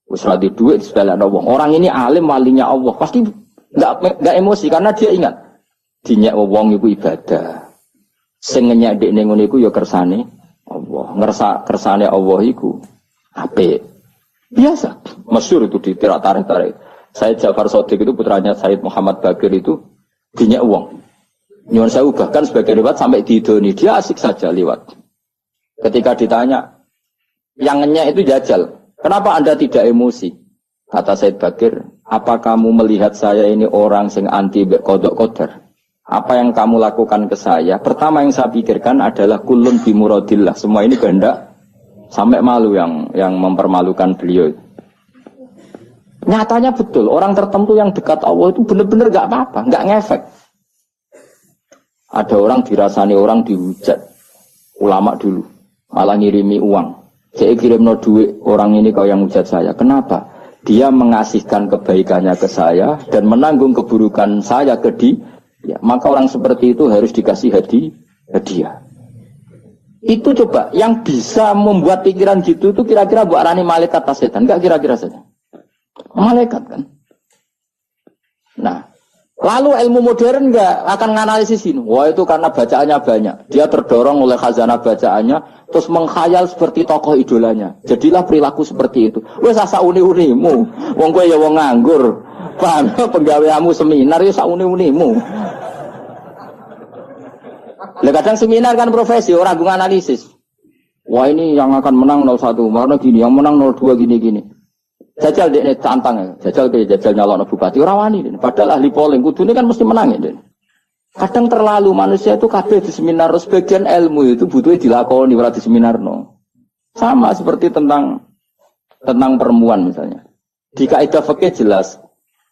Wis ora di duit disepelekno wong. Orang ini alim walinya Allah, pasti nggak emosi karena dia ingat dinyek wong iku ibadah. Sing ngenyek dekne ngono iku ya kersane Allah, ngerasa kersane Allah iku apik. Biasa, masyhur itu di tarik-tarik. Said Ja'far Shadiq itu putranya Said Muhammad Baqir itu dinyek uang. Nyuwun sewu bahkan sebagai lewat sampai diidoni, dia asik saja lewat. Ketika ditanya, yang ngenyek itu jajal. Kenapa Anda tidak emosi? Kata Said Baqir, apa kamu melihat saya ini orang sing anti kodok kodar? Apa yang kamu lakukan ke saya? Pertama yang saya pikirkan adalah kulun bimuradillah. Semua ini kehendak. Sampai malu yang mempermalukan beliau. Nyatanya betul. Orang tertentu yang dekat Allah itu benar-benar gak apa-apa. Gak ngefek. Ada orang dirasani orang dihujat. Ulama dulu. Malah ngirimi uang. Saya kirim no duit orang ini kau yang hujat saya. Kenapa? Dia mengasihkan kebaikannya ke saya dan menanggung keburukan saya ke dia. Ya, maka orang seperti itu harus dikasih hadiah. Itu coba yang bisa membuat pikiran gitu itu kira-kira buat arani malaikat atau setan? Enggak kira-kira saja. Malaikat kan. Nah, lalu ilmu modern enggak akan menganalisis ini. Wah itu karena bacaannya banyak. Dia terdorong oleh khazanah bacaannya, terus mengkhayal seperti tokoh idolanya. Jadilah perilaku seperti itu. Wes asa uni-unimu. Wong kowe ya wong nganggur. Paham penggaweamu seminar ya sak uni-unimu. Lah kadang seminar kan profesi, orang gue analisis. Wah ini yang akan menang 01, karena gini, yang menang 02 gini-gini. Jajal dek tantang ya, jajal nyalon bupati orang wani. Padahal ahli polling, kudu ini kan mesti menang ya. Kadang terlalu manusia itu kabeh di seminar, sebagian ilmu itu butuhnya dilakoni ora di seminar no. Sama seperti tentang perempuan misalnya. Di kaidah fikih jelas.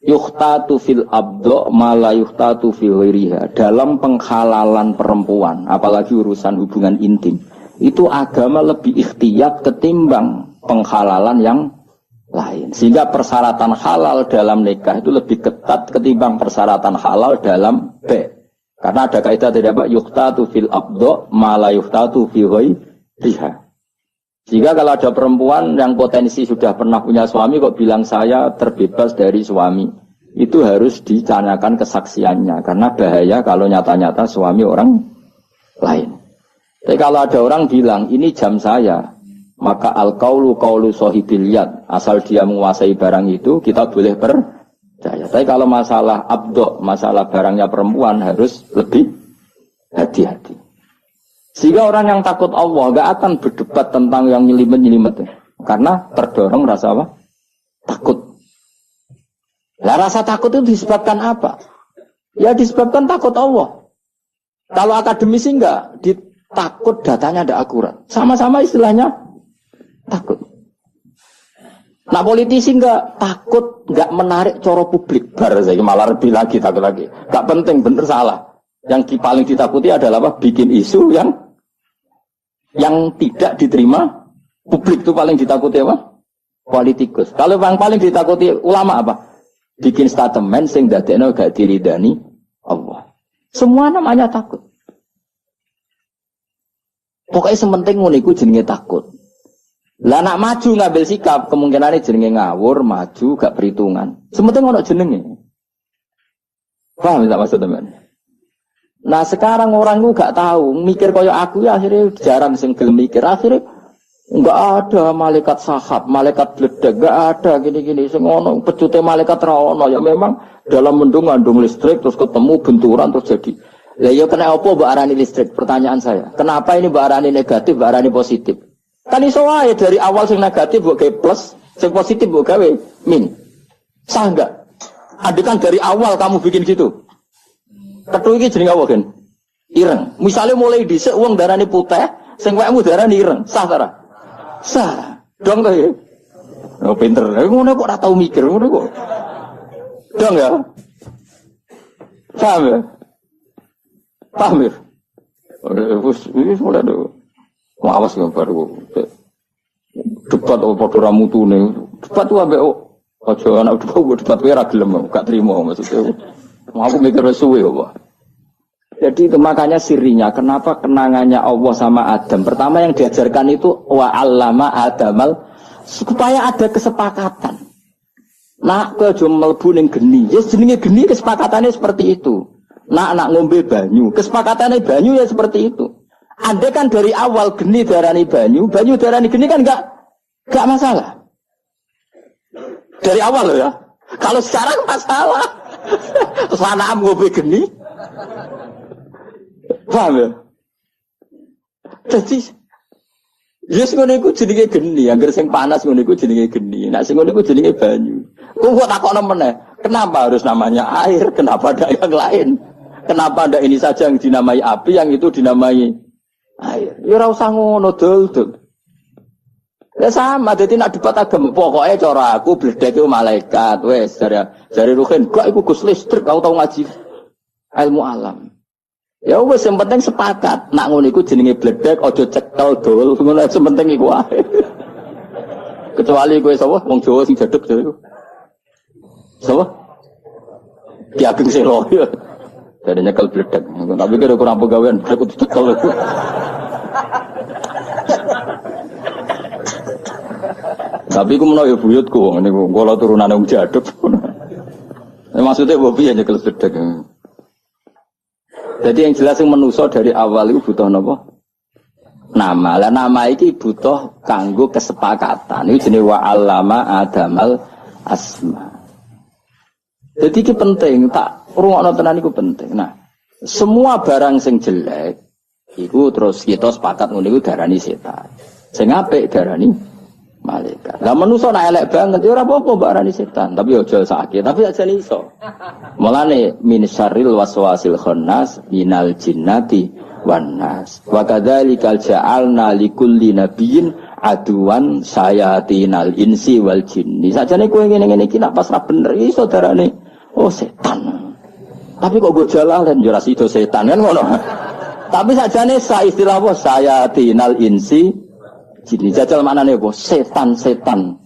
Yuhtatu fil abdo mala yuhtatu fil wiriha. Dalam penghalalan perempuan, apalagi urusan hubungan intim, itu agama lebih ikhtiyat ketimbang penghalalan yang lain. Sehingga persyaratan halal dalam nikah itu lebih ketat ketimbang persyaratan halal dalam B. Karena ada kaidah tidak apa yuhtatu fil abdo mala yuhtatu fil wiriha. Jika kalau ada perempuan yang potensi sudah pernah punya suami kok bilang saya terbebas dari suami, itu harus ditanyakan kesaksiannya karena bahaya kalau nyata-nyata suami orang lain. Tapi kalau ada orang bilang ini jam saya, maka al-qaulu qaulu sahibil yad, asal dia menguasai barang itu kita boleh percaya. Tapi kalau masalah abdo, masalah barangnya perempuan harus lebih hati-hati. Sehingga orang yang takut Allah gak akan berdebat tentang yang nyelimet-nyelimet. Karena terdorong rasa apa? Takut. Nah rasa takut itu disebabkan apa? Ya disebabkan takut Allah. Kalau akademisi enggak, ditakut datanya tidak akurat. Sama-sama istilahnya Takut. Nah politisi enggak takut, enggak menarik coro publik. Bar saya malah lebih lagi takut lagi. Enggak penting, bener salah. Yang paling ditakuti adalah apa? Bikin isu yang tidak diterima publik itu paling ditakuti apa? Politikus. Kalau yang paling ditakuti ulama apa? Bikin statement sing dadekno gak diridani Allah. Semua namanya takut. Pokoknya sementing ngono iku jenenge takut. Lah nak maju ngambil sikap, kemungkinannya jenenge ngawur, maju, gak perhitungan. Sementing ono jenenge. Paham tak maksud teman? Nah sekarang orang itu gak tahu, mikir kaya aku ya akhirnya jarang sing gelem mikir. Akhirnya enggak ada malaikat sahab, malaikat bledek, enggak ada gini-gini. Sing ono pecute malaikat ra ono ya memang dalam mendung ngandung listrik terus ketemu benturan terus jadi. Lah ya kena apa mbok arani listrik? Pertanyaan saya. Kenapa ini mbok arani negatif, mbok arani positif? Kan iso wae dari awal sing negatif mbok gawe plus, sing positif mbok gawe min. Sah enggak? Adekan dari awal kamu bikin gitu. Kethu iki jenenge apa, Gen? Ireng. Misale mulai dhisik wong darani putih, sing wekmu darani ireng. Sah ta ora? Sah. Dong to ya. Oh pinter. Ngono kok ora tau mikir ngono kok. Dong ya. Paham ya? Paham ya? Wis mulai do. Awas gambar kok. Debat apa padha ra mutune. Debat ku ambek aja anak debat kowe ra gelem gak trimo maksudnya. Aku mikir suwe kok. Jadi itu makanya sirinya kenapa kenangannya Allah sama Adam. Pertama yang diajarkan itu wa 'allama Adamal supaya ada kesepakatan. Nak ke aja mlebu ning geni. Ya jenenge geni kesepakatannya seperti itu. Nak ngombe banyu, kesepakatannya banyu ya seperti itu. Anda kan dari awal geni darani banyu darani geni kan enggak masalah. Dari awal loh ya. Kalau sekarang masalah. Sana ngombe geni. Paham ya? Jadi yes ngono iku jenenge geni, anggere sing panas ngono iku jenenge geni. Nek sing ngono iku jenenge banyu. Kok takokno meneh, kenapa harus namanya air? Kenapa ada yang lain? Kenapa ada ini saja yang dinamai api, yang itu dinamai air? Ya ora usah ngono dul. Ya sama, dadi nek debat agama pokoke cara aku bledek iku malaikat wis jare Ruhin, kok iku Gus listrik aku tau ngaji ilmu alam. Ya wis yang penting sepakat. Nak ngono iku jenenge bledek aja cekel dul. Ngono sing penting iku wae. Kecuali kowe sapa wong Jawa sing jaduk iku. Sapa? Ki Ageng Selo. Dari nyekel bledek. Tapi kira kurang pegawaian bledek kudu cekel. Tapi ku menawa ya buyutku wong niku kula turunane wong jaduk. Maksudnya bobi ya nyekel bledek. Jadi yang jelas yang menuso dari awal itu butuh apa? Nama. Lah nama iki butuh kanggo kesepakatan. Ini jenis wa 'allama Adamal asma. Jadi ini penting, tak rungokno tenan iku penting. Nah, semua barang sing jelek iku terus kita sepakat ngono iku darani setan. Sing apik darani malaikat. Lah manusa nek elek banget ya ora apa-apa mbok arani setan, tapi aja sakit, tapi aja iso. Mulane min syarril waswasil khannas minal jinnati wan nas. Wa kadzalikal ja'alna likulli nabiyyin aduwan sayatinal insi wal jinni. Sajane kowe ngene-ngene iki nek pas ra bener iso darane oh setan. Tapi kok go jalalan yo ra sida setan kan ngono. Tapi sajane sa istilah apa sayatinal insi jadi jajal maknanya apa? Setan-setan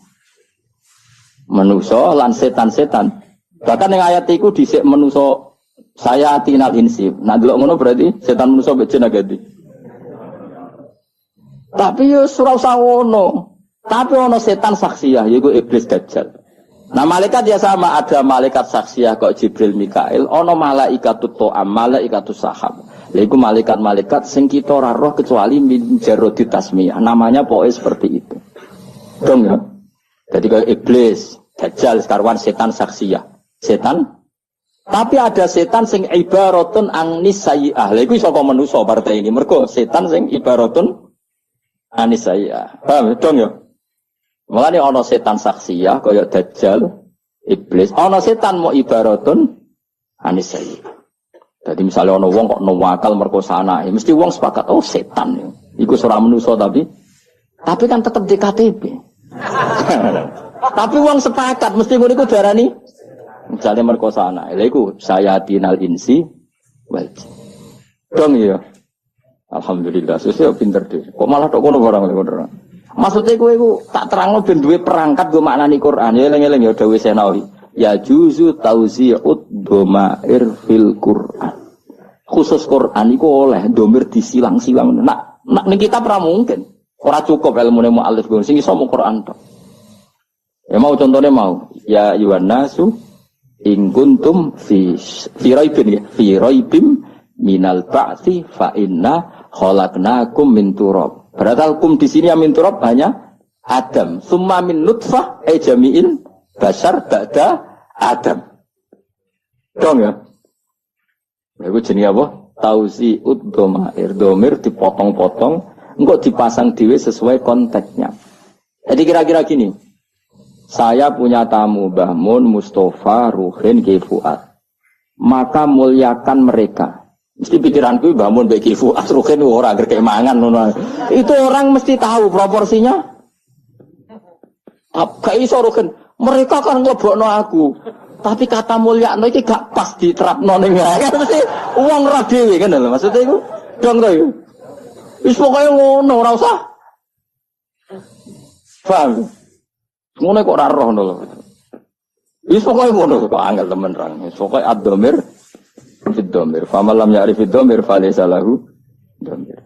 manusa lan setan-setan. Bahkan yang ayat itu dhisik manusa saya tinal insib. Nah delok ngono berarti setan manusa mbek jin agati. Tapi yo ora usah ngono. Tapi ono setan saksiyah yaiku iblis dajjal. Nah malaikat ya sama, ada malaikat saksiyah kok Jibril Mikail, ono malaikatut to'am, malaikatus sahab. Yaitu malaikat-malaikat sing kita ora roh kecuali min jarodi tasmiyah. Namanya pokoknya seperti itu. Dong ya. Jadi kayak iblis, dajjal, sekarwan setan saksiyah. Setan. Tapi ada setan sing ibaratun angnis sayyi'ah. Lha iku iso kok manusa partai ini. Mergo setan sing ibaratun anis sayyi'ah. Paham dong ya? Mulane ana setan saksiyah kaya dajjal, iblis. Ana setan mau ibaratun anis sayyi'ah. Jadi misalnya ono wong kok nawakal merkosa anake, mesti wong sepakat oh setan. Iku ora manusa tapi Tapi kan tetap di KTP. Tapi uang sepakat mesti ngono iku darani misalnya merkosa anak. Lha iku sayatinal insi wal jin. Dong ya. Alhamdulillah sesuk pinter deh. Kok malah tok ngono barang lho. Maksudnya iku tak terangno ben duwe perangkat go maknani Quran. Ya eling-eling ya dawuh Senawi. Ya juzu tauzi'ud dhamair fil Quran. Khusus Quran iku oleh domir disilang-silang. Nak ning kitab ora mungkin. Ora cukup ilmune muallif sing iso mung Quran tok. Ya mau contohnya mau. Ya ayuhan nasu in kuntum fi raibin ya. Fi raibim minal ba'tsi fa inna khalaqnakum min turab. Berarti hukum di sini min turab hanya Adam. Summa min nutfah jami'in basar ba'da Adam. Dong ya. Itu jenis apa? Tauzi'ud dhamair. Dhamir dipotong-potong, engkau dipasang dhewe sesuai konteksnya. Jadi kira-kira gini. Saya punya tamu Mbah Mun, Mustafa, Ruhin, Ki Fuad. Maka muliakan mereka. Mesti pikiranku Mbah Mun, Ki Fuad, Ruhin ora gerke mangan ngono. Itu orang mesti tahu proporsinya. Gak iso Ruhin. Mereka kan nglebokno aku. Tapi kata mulyakno iki gak pas diterapno ning ngene. Mesti wong ora dhewe kan lho. Maksudnya iku dong to iku. Wis pokoke ngono ora usah. Paham? Ngono kok ora roh lho. Wis pokoke ngono kok angel temen rang. Wis pokoke ad-dhamir fid-dhamir. Faman lam ya'rif fid-dhamir falaysa lahu dhamir.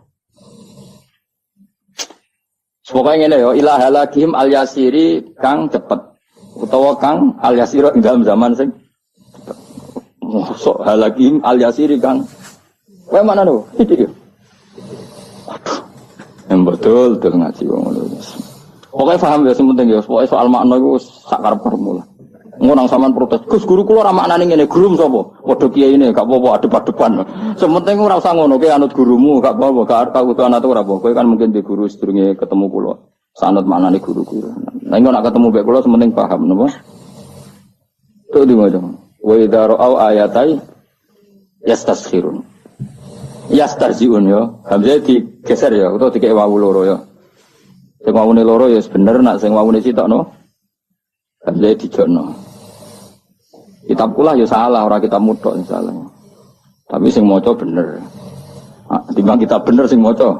Pokoke ngene yo ilah halakim al-yasiri kang cepet. Utawa kang al-yasira ing dalam zaman sing sok halakim al-yasiri kang kowe mana lho iki aduh yang betul ngaji wong ngono pokoke paham ya sing penting ya pokoke soal makna iku sak karepmu lah ngono nang sampean protes Gus guru kula ora maknane ngene guru sapa padha kiai ini gak apa-apa adep-adepan sementing ora usah ngono kowe anut gurumu gak apa-apa gak arep utuhan atuh ora apa kowe kan mungkin di guru sedurunge ketemu kula sanad maknane guru-guru. Nah, engko nak ketemu mbek kula sementing paham napa? Tuh di mana? Wa idza ra'au ayatai yastaskhirun. Yastarjiun yo. Hamzah digeser ya utawa dikek wawu loro ya. Sing wawune loro ya bener nak sing wawune sitokno. Hamzah dijokno. Kitab kula ya salah ora kitab mutok salah. Tapi sing maca bener. Timbang kitab bener sing maca.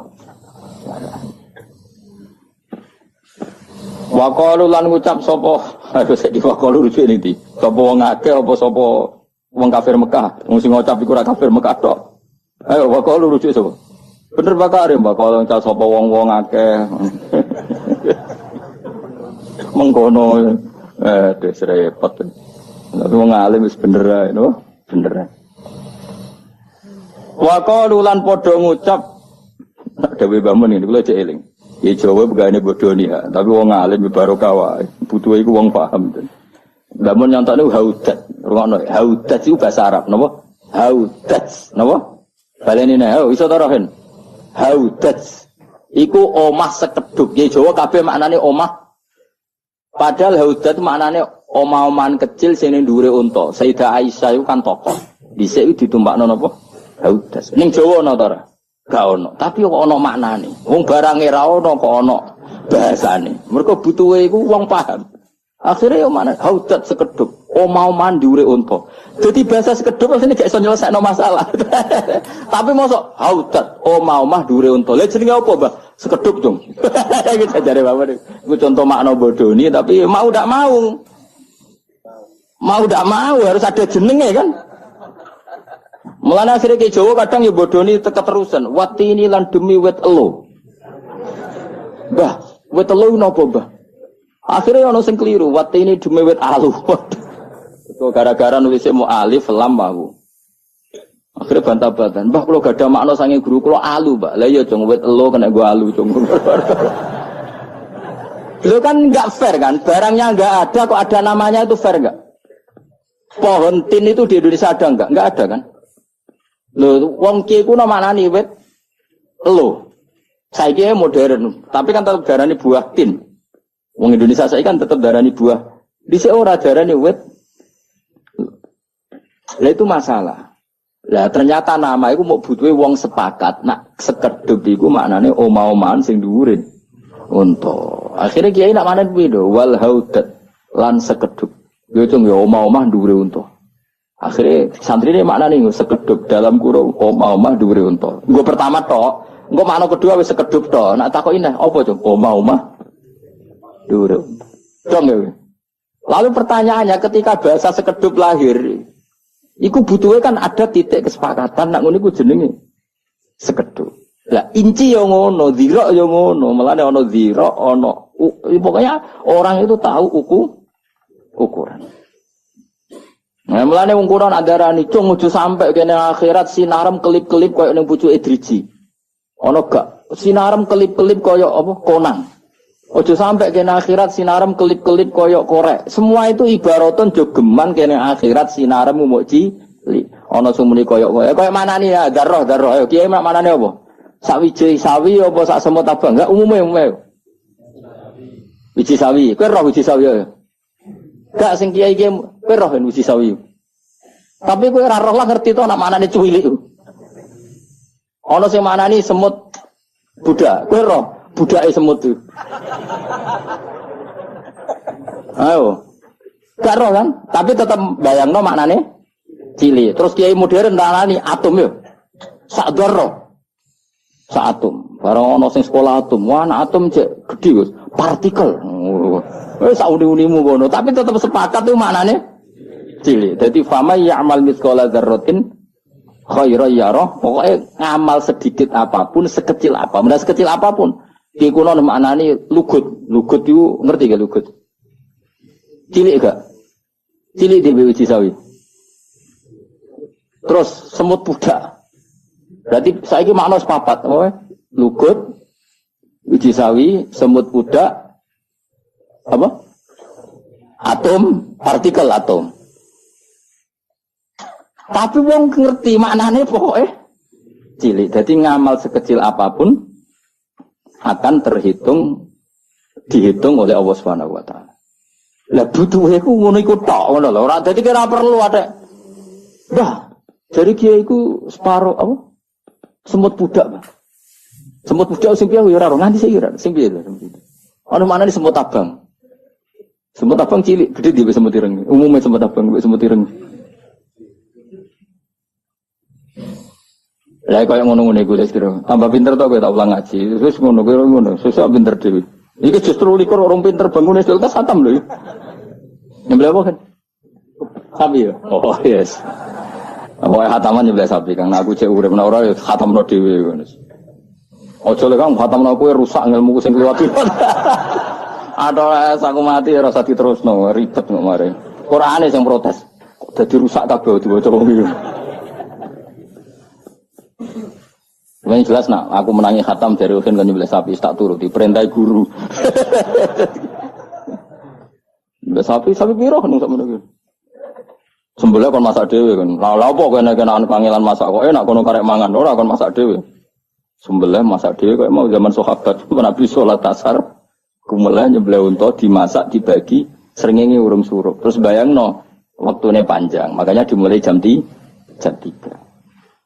Waqalu lan ngucap sapa aduh sik diwaqalu rujuk iki sapa wong akeh apa sapa wong kafir Mekah wong sing ngucap iku ora kafir Mekah tok ayo waqalu rujuk sapa bener bakare waqalu ngucap sapa wong-wong akeh mengkono des repot tapi wong alim wis bener ae no bener waqalu lan padha ngucap dewe bangun ini kula cek eling. Ya Jawa begane bodoh nih ya, tapi wong alim barokah wae. Butuh iku wong paham. Lamun nyontone haudat, rungokno haudat iku bahasa Arab, napa? Haudat, napa? Baleni nek iso ta rohen. Haudat iku omah sekedhuk. Ya Jawa kabeh maknane omah. Padahal haudat maknane omah-omahan kecil sing ning dhuwure unta. Sayyidah Aisyah iku kan tokoh. Dhisik iku ditumpakno napa? Haudat. Ning Jawa ana ta ora? Gak ono, tapi kok ono maknane. Wong barange ra ono kok ono bahasane. Mergo butuhe iku wong paham. Akhire yo mana haudat sekedhuk, omah-omahan dhuwure unta. Dadi bahasa sekedhuk asline gak iso nyelesaikno masalah. Tapi mosok haudat, omah-omah dhuwure unta. Lah jenenge apa, Mbah? Sekedhuk, Jung. Iki jare bapak iku contoh makna bodoni tapi mau ndak mau. Mau ndak mau harus ada jenenge kan? Mulane akhirnya ke Jawa kadang ya bodoni keterusan. Wati ini lan demi wet elo. Mbah, wet elo napa, Mbah? Akhirnya ono sing keliru. Wati ini demi wet alu. Itu gara-gara nulisnya mau alif lam mau. Akhirnya bantah-bantahan. Mbah kalau gak ada makna sange guru kalau alu, Mbak. Lah ya jong wet elo kena gua alu jong. Itu kan enggak fair kan? Barangnya enggak ada kok ada namanya itu fair enggak? Pohon tin itu di Indonesia ada enggak? Enggak ada kan? Lho, wong ki ku maknane wit elo. Saiki modern, tapi kan tetap darani buah tin. Wong Indonesia saiki kan tetap darani buah. Dhisik ora darani wit. Lah itu masalah. Lah ternyata nama iku mau butuhe wong sepakat. Nak sekedhep iku maknane omah-omahan sing dhuwurin. unta. Akhirnya kiai nak manen kuwi lho, wal haudat lan sekedhuk. Yo cung yo omah-omah dhuwure unta. Akhirnya santri ini maknane sekedhuk dalam kurung omah-omah dhuwure unta. Engko pertama tok, engko makna kedua wis sekedhuk tok. Nak takoki neh apa cung omah-omah dhuwure. Cung ya. Lalu pertanyaannya ketika bahasa sekedhuk lahir, iku butuhnya kan ada titik kesepakatan nak ngono iku jenenge sekedhuk. Lah inci yo ngono, dhira yo ngono, melane ana dhira, ana pokoknya orang itu tahu ukuran. Nah, mulane wong Quran andarani cung ojo sampe kene akhirat sinarem kelip-kelip koyo ning pucuke driji. Ana gak sinarem kelip-kelip koyo apa konang. Ojo sampe kene akhirat sinarem kelip-kelip koyo korek. Semua itu ibaraton jogeman kene akhirat sinarem muk cilik. Ana sumuni koyo manane ya darah. Ayo kiye manane apa? Sawiji sawi apa sak semut abang? Enggak umume. Wiji sawi. Kowe roh wiji sawi ya? Gak sing kiai-kiai kowe roh wiji sawi. Tapi kowe ora roh lah ngerti to nak manane cuwilik. Ana sing manani semut budak. Kowe roh budake semut itu. Ayo. Gak roh kan? Tapi tetap bayangno maknane cilik. Terus kiai modern tanani atom yo. Sak roh. Sak atom. Barang ana sing sekolah atom, wah anak atom cek gedhi Gus. Partikel. Wis sak uni-unimu ngono, tapi tetap sepakat itu maknane cilik. Dadi fama ya'mal mithqala dzarratin khairan yarah. Pokoke ngamal sedikit apapun, sekecil apapun, sekecil apapun. Ki kuno maknane lugut. Lugut itu ngerti gak lugut? Cilik gak? Cilik di biji sawi. Terus semut budak. Berarti saiki makna sepapat, lugut, biji sawi, semut budak, apa? Atom, partikel atom. Tapi wong ngerti maknane pokoke cilik. Jadi ngamal sekecil apapun akan dihitung oleh Allah Subhanahu wa taala. Lah butuhe ku ngono iku tok ngono lho. Ora dadi kira perlu ada. Dah, jadi kiai iku separo apa? Semut budak, Pak. Semut budak sing piye yo ora nganti sik ora. Sing piye lho, ana maknane semut abang. Semut abang cilik, gede di semut ireng. Umumnya semut abang, semut ireng. Lah kaya ngono-ngono iku wis kira. Tambah pinter to kowe tak ulang ngaji. Wis ngono, susah pinter dhewe. Iki justru likur orang pinter bangun wis tas khatam lho. Nyembelih apa kan? Sapi ya. Oh, yes. Pokoke khataman nyembelih sapi Kang. Aku cek urip nek ora ya khatamno dhewe ngono. Ojo lek Kang khatamno kowe rusak ilmuku sing kliwat-kliwat. Ada aku mati rasa diterusno ribet kok mare. Qur'ane sing protes. Kok dadi rusak kabeh diwaca wong iki. Wong jelas nak aku menangi khatam dari Uhin kan nyembelih sapi tak turuti perintah guru. Nyembelih sapi piro nang sakmono iki. Sembelih kon masak dhewe kan. Lah apa kok nek ana panggilan masak kok enak kono karek mangan ora kon masak dhewe. Sembelih masak dhewe kok mau zaman sahabat Nabi salat asar. Kumela nyembelih unta dimasak dibagi srengenge urung surup. Terus bayangno waktune panjang. Makanya dimulai jam 3.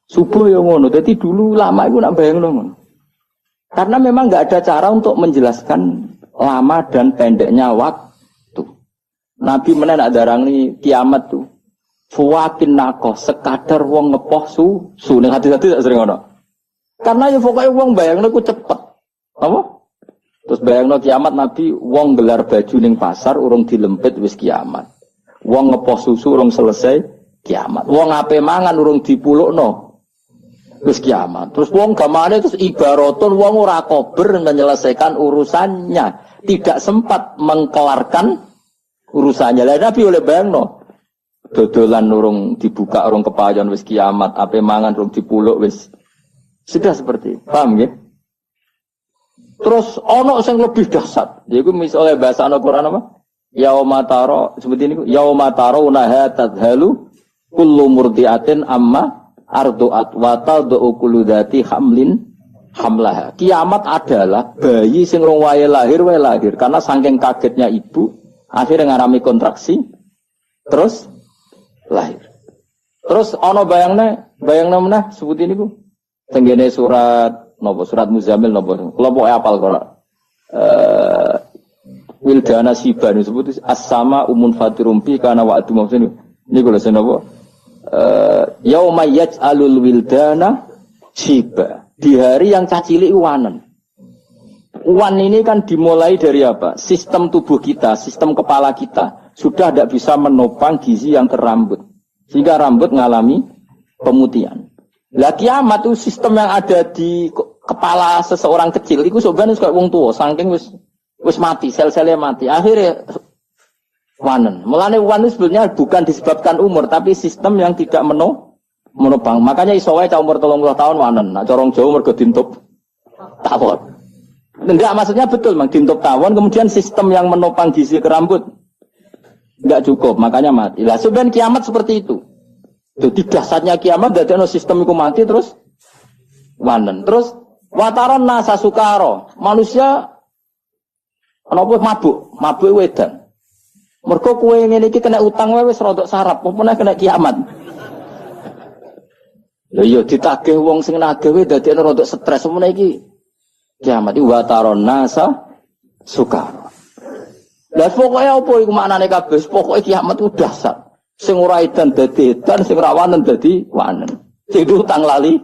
Subuh ya ngono. Jadi dulu lama iku nak bayangno ngono. Karena memang enggak ada cara untuk menjelaskan lama dan pendeknya waktu. Nabi menen nak darani kiamat tuh. Fuwakin nakoh sekadar wong ngepoh su ning hati-hati tak sering ngono. Karena ya pokoke wong bayangno ku cepet. Apa? Terus bayangno kiamat Nabi wong gelar baju ning pasar urung dilempit wis kiamat. Wong ngepoh susu urung selesai kiamat. Wong ape mangan urung dipulukno wis kiamat. Terus wong gamane terus ibaratun wong ora kober menyelesaikan urusannya, tidak sempat mengkelarkan urusannya. Lah Nabi oleh bayangno dodolan urung dibuka urung kepayon wis kiamat, ape mangan urung dipuluk wis. Sudah seperti itu. Paham ya? Terus ono sing lebih dahsyat. Yaiku misalnya bahasa Al-Qur'an apa? Yauma taro seperti ini. Yauma taro naha tadhalu kullu murdiatin amma ardu'at wa tad'u kullu dzati hamlin hamlaha. Kiamat adalah bayi sing rong wae lahir karena saking kagetnya ibu akhirnya ngalami kontraksi terus lahir. Terus ono bayangna meneh seperti ini ku. Tenggene surat Surat Muzammil kula pokoke apal kok. wildana siban disebut as-sama umun fatirumpi karena waktu maksudnya ini kalau saya napa yauma yaj'alul wildana siba di hari yang cacili wanen. Wan ini kan dimulai dari apa? Sistem tubuh kita, sistem kepala kita sudah tidak bisa menopang gizi yang ke rambut, sehingga rambut mengalami pemutihan. Lah kiamat itu sistem yang ada di kepala seseorang kecil itu sebenarnya kayak wong tua, saking wis mati, sel-selnya mati. Akhirnya wanen. Mulane wan itu sebenarnya bukan disebabkan umur, tapi sistem yang tidak menopang. Makanya iso wae cah umur 30 tahun wanen. Nah, corong Jawa mergo dintup tawon. Enggak, maksudnya betul, Mang, dintup tawon kemudian sistem yang menopang gizi ke rambut enggak cukup, makanya mati. Lah sebenarnya kiamat seperti itu. Jadi dahsyatnya kiamat dadekno sistem iku mati terus wanen. Terus wataron nasa sukaro. Manusia napa mabuk wedan. Mergo kowe ngene iki kena utang wae wis rodok sarap, apa meneh kena kiamat. Lha iya ditagih wong sing nagih wae dadekno rodok stres meneh iki. Kiamat itu wataron nasa sukaro. Lah pokoke apa iku maknane kabeh? Pokoke kiamat itu dahsyat. Sing ora edan dadi edan, sing ora wanen dadi wanen. Sing utang lali.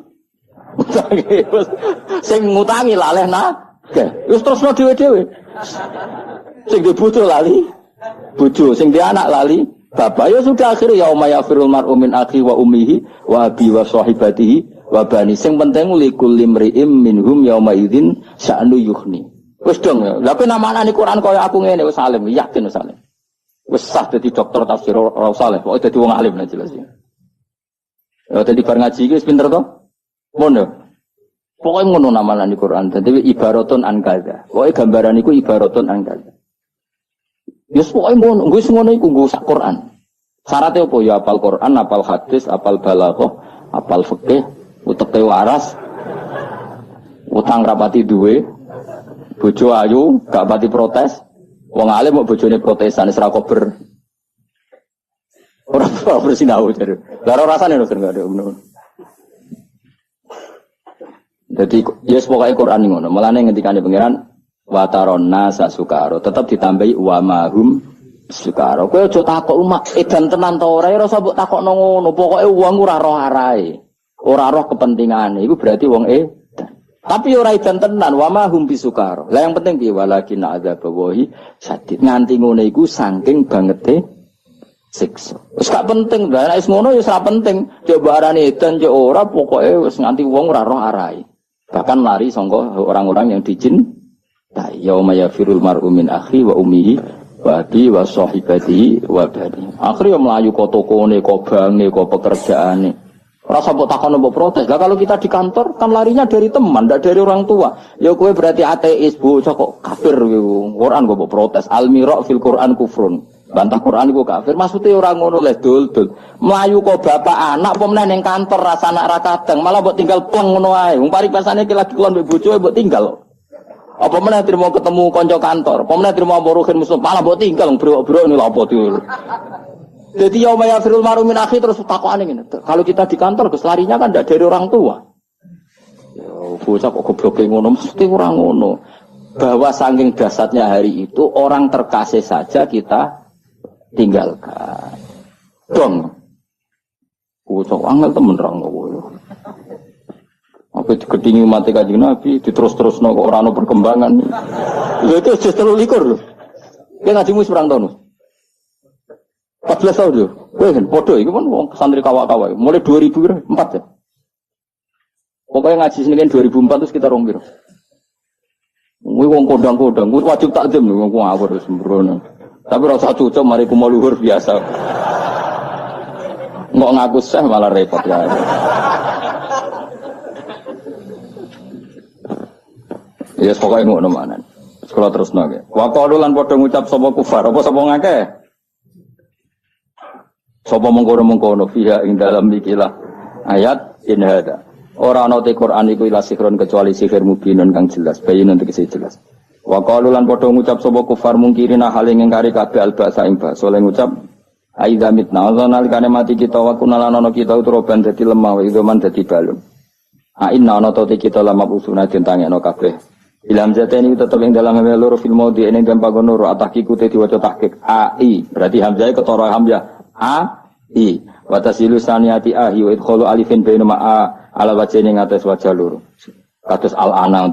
Sing ngutangi laleh nagih. Wis terusno dhewe-dhewe. Sing bojo lali bojo, sing dia anak lali bapak. Ya sudah akhirnya yauma yafirul mar'u min akhi wa ummihi wa abi wa sahibatihi wa bani. Sing penting likul limri'im minhum yauma idzin sya'nu yukhni. Wis dong ya. Lah penamane Quran kaya aku ngene wis alim, yakin wis alim. Wis sah dadi dokter tafsir ora usah le, pokoke dadi wong alim lah jelas ya. Ya dadi bar ngaji iki wis pinter to? Ngono. Pokoke ngono namane Quran. Dadi ibaratun an kaza. Pokoke gambaran iku ibaratun an kaza. Ya pokoke ngono, wis ngono iku nggo sak Quran. Syaratnya apa? Ya apal Quran, apal hadis, apal balaghah, apal fikih, uteke waras, utang rapati duwe, bojo ayu, gak pati protes. Wong alim mau bojone protesan wis ra kober. Ora bersinau jare. Lah ora rasane lho enggak ada ngono. Jadi yes pokoke Quran ngono. Mulane ngendikane pangeran wataron nasa sukaro, tetap ditambahi wa mahum sukaro. Kowe aja takok umak edan tenan ta ora ora usah mbok takokno ngono. Pokoke wong ora roh arahe. Ora roh kepentingane. Iku berarti wong tapi ora edan tenan wa mahum bisukaro. Lah yang penting piye walakin adzabawahi sadid. Nganti ngono iku saking bangete siksa. Wis gak penting, lah nek ngono ya ora penting. Coba arane edan yo ora pokoke wis nganti wong ora roh arahe. Bahkan lari sangka orang-orang yang dicintai. Yauma yafirul mar'u min akhi wa ummihi wa abi wa sahibatihi wa bani. Akhire mlayu ka tokone, ka bange, ka pekerjaane. Rasa mbok takon mbok protes. Lah kalau kita di kantor kan larinya dari teman, ndak dari orang tua. Ya kowe berarti ateis, bocah kok kafir kowe. Quran kok mbok protes. Al-mira' fil Quran kufrun. Bantah Quran iku kafir. Maksude ora ngono le dul-dul. Mlayu kok bapak anak apa meneh ning kantor rasa anak ra kadang, malah mbok tinggal pleng ngono ae. Wong paripasane iki lagi kelon mbek bojoe mbok tinggal. Apa meneh trimo ketemu kanca kantor, apa meneh trimo muruhin musuh, malah mbok tinggal brok-brok ini lha apa dul. Jadi yauma yafirul mar'u min akhi terus takokane ngene. Kalau kita di kantor keselarinya kan ndak dari orang tua. Ya bocah kok gobloke ngono, mesti ora ngono. Bahwa saking dahsyatnya hari itu orang terkasih saja kita tinggalkan. Dong. Bocah angel temen ra ngono. Apa digedingi mati Kanjeng Nabi diterus-terusno kok ora ono perkembangan. Lha itu wis 23 lho. Ki ngajimu wis pirang tahun? 14 tahun lho. Kowe kan padha iku kan wong santri kawak-kawak. Mulai 2004 ya. Pokoknya ngaji sini 2004 terus kita rombir. Kuwi wong kodang-kodang, kuwi wajib takdim lho wong ngawur sembrono. Tapi ora usah cocok mari kumo luhur biasa. Nggak ngaku seh malah repot ya. Ya pokoknya ngono manan. Sekolah terus nage. Wa qalu lan padha ngucap sapa kufar, apa sapa ngakeh? Sapa mengkono-mengkono fiha ing dalam ikilah ayat in hada. Ora ana te Quran iku ila sihrun kecuali sihir mubinun kang jelas, bayinun tegese jelas. Wa qalu lan padha ngucap sapa kufar mungkirina hal ing ngari kabeh albasa ing basa oleh ngucap aidza mitna nalikane mati kita wa kunalan ana kita utroban dadi lemah wa idoman dadi balung. Inna ana te kita lama usuna den tangekno kabeh Ilham jata ini tetap yang dalam hamzah loro fil maudi ini dan panggon loro atakiku te diwaca tahqiq ai berarti hamzah ketara hamzah a i wa tasilu saniyati a wa idkhalu alifin baina ma a ala wajhi ning atas wajah loro kados al ana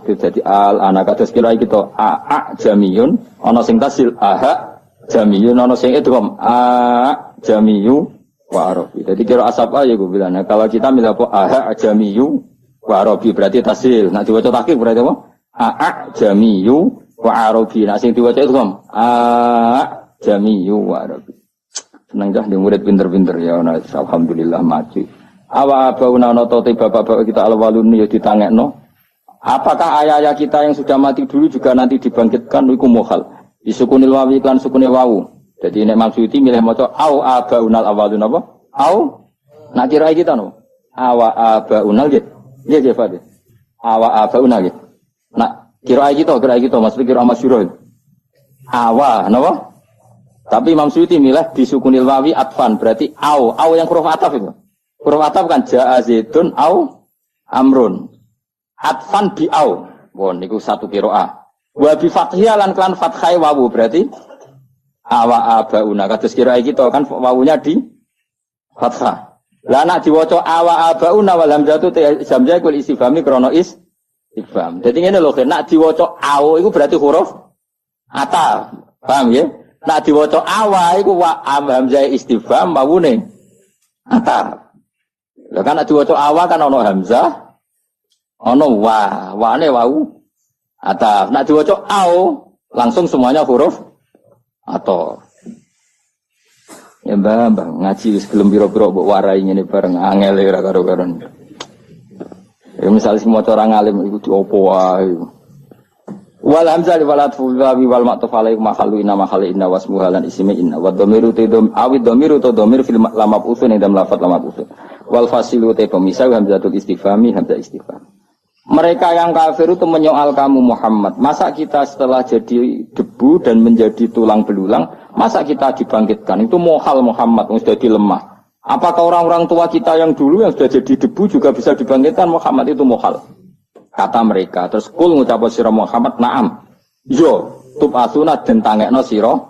jadi al ana kados kira kita a jamiyun ana sing tasil aha jamiyun ana sing idgham a jamiyu wa arabi jadi kira asap ya gue bilang kalau kita milih apa aha jamiyu wa arabi berarti tasil. Nek diwaca tahqiq berarti apa? A jamiyu wa arabi. Nek sing diwaca itu kan a jamiyu wa arabi. Seneng dah di murid pinter-pinter ya ana alhamdulillah maju. Awa bauna nata te bapak-bapak kita alwalun ya ditangekno. Apakah ayah-ayah kita yang sudah mati dulu juga nanti dibangkitkan iku mukhal. Disukunil wawi kan sukunil wawu. Jadi nek Maksudi milih maca au abaunal awalun apa? Au nak kira kita no. Awa abaunal gitu. Iya Fadil. Awa abauna gitu. Nah, kira kita maksudnya kira masyhur. Awa, napa? Tapi Imam Suyuti milih disukunil wawi atfan, berarti au yang huruf ataf itu. Huruf ataf kan jaa zaidun au amrun. Atfan bi au. Wah, niku satu qiraah. Wa bi fathiyah lan klan fathai wawu berarti awa abauna. Kados kira kita kan wawunya di fathah. Lah nak diwaca awa abauna wal hamzatu hamzah kul istifhami krana istifham. Dadi ngene lho, nek diwaca au iku berarti huruf ataf. Paham ya? Nek diwaca awa iku wa hamzah istifham mawune ataf. Lah kan nek diwaca awa kan ana hamzah, ana wane wau ataf. Nek diwaca au langsung semuanya huruf ataf. Ya mbah ngaji sebelum biro-biro mbok warai ngene bareng angel ora karo-karon. Ya misal semua orang alim iku diopo wae. Wal hamzah wal atfu wal ma'tuf alaihi mahallu inna mahalli inna wasmu halan ismi inna wa dhamiru tidum awid dhamiru to dhamir fil lamab usun ing dalam lafaz lamab usun. Wal fasilu te pemisah hamzatul istifhami hamzah istifham. Mereka yang kafir itu menyoal kamu Muhammad. Masa kita setelah jadi debu dan menjadi tulang belulang, masa kita dibangkitkan? Itu mohal Muhammad, yang sudah dilemah. Apakah orang-orang tua kita yang dulu yang sudah jadi debu juga bisa dibangkitkan? Muhammad itu mohal. Kata mereka. Terus kul ngucap sira Muhammad, na'am. Yo, tub asuna den tangekno sira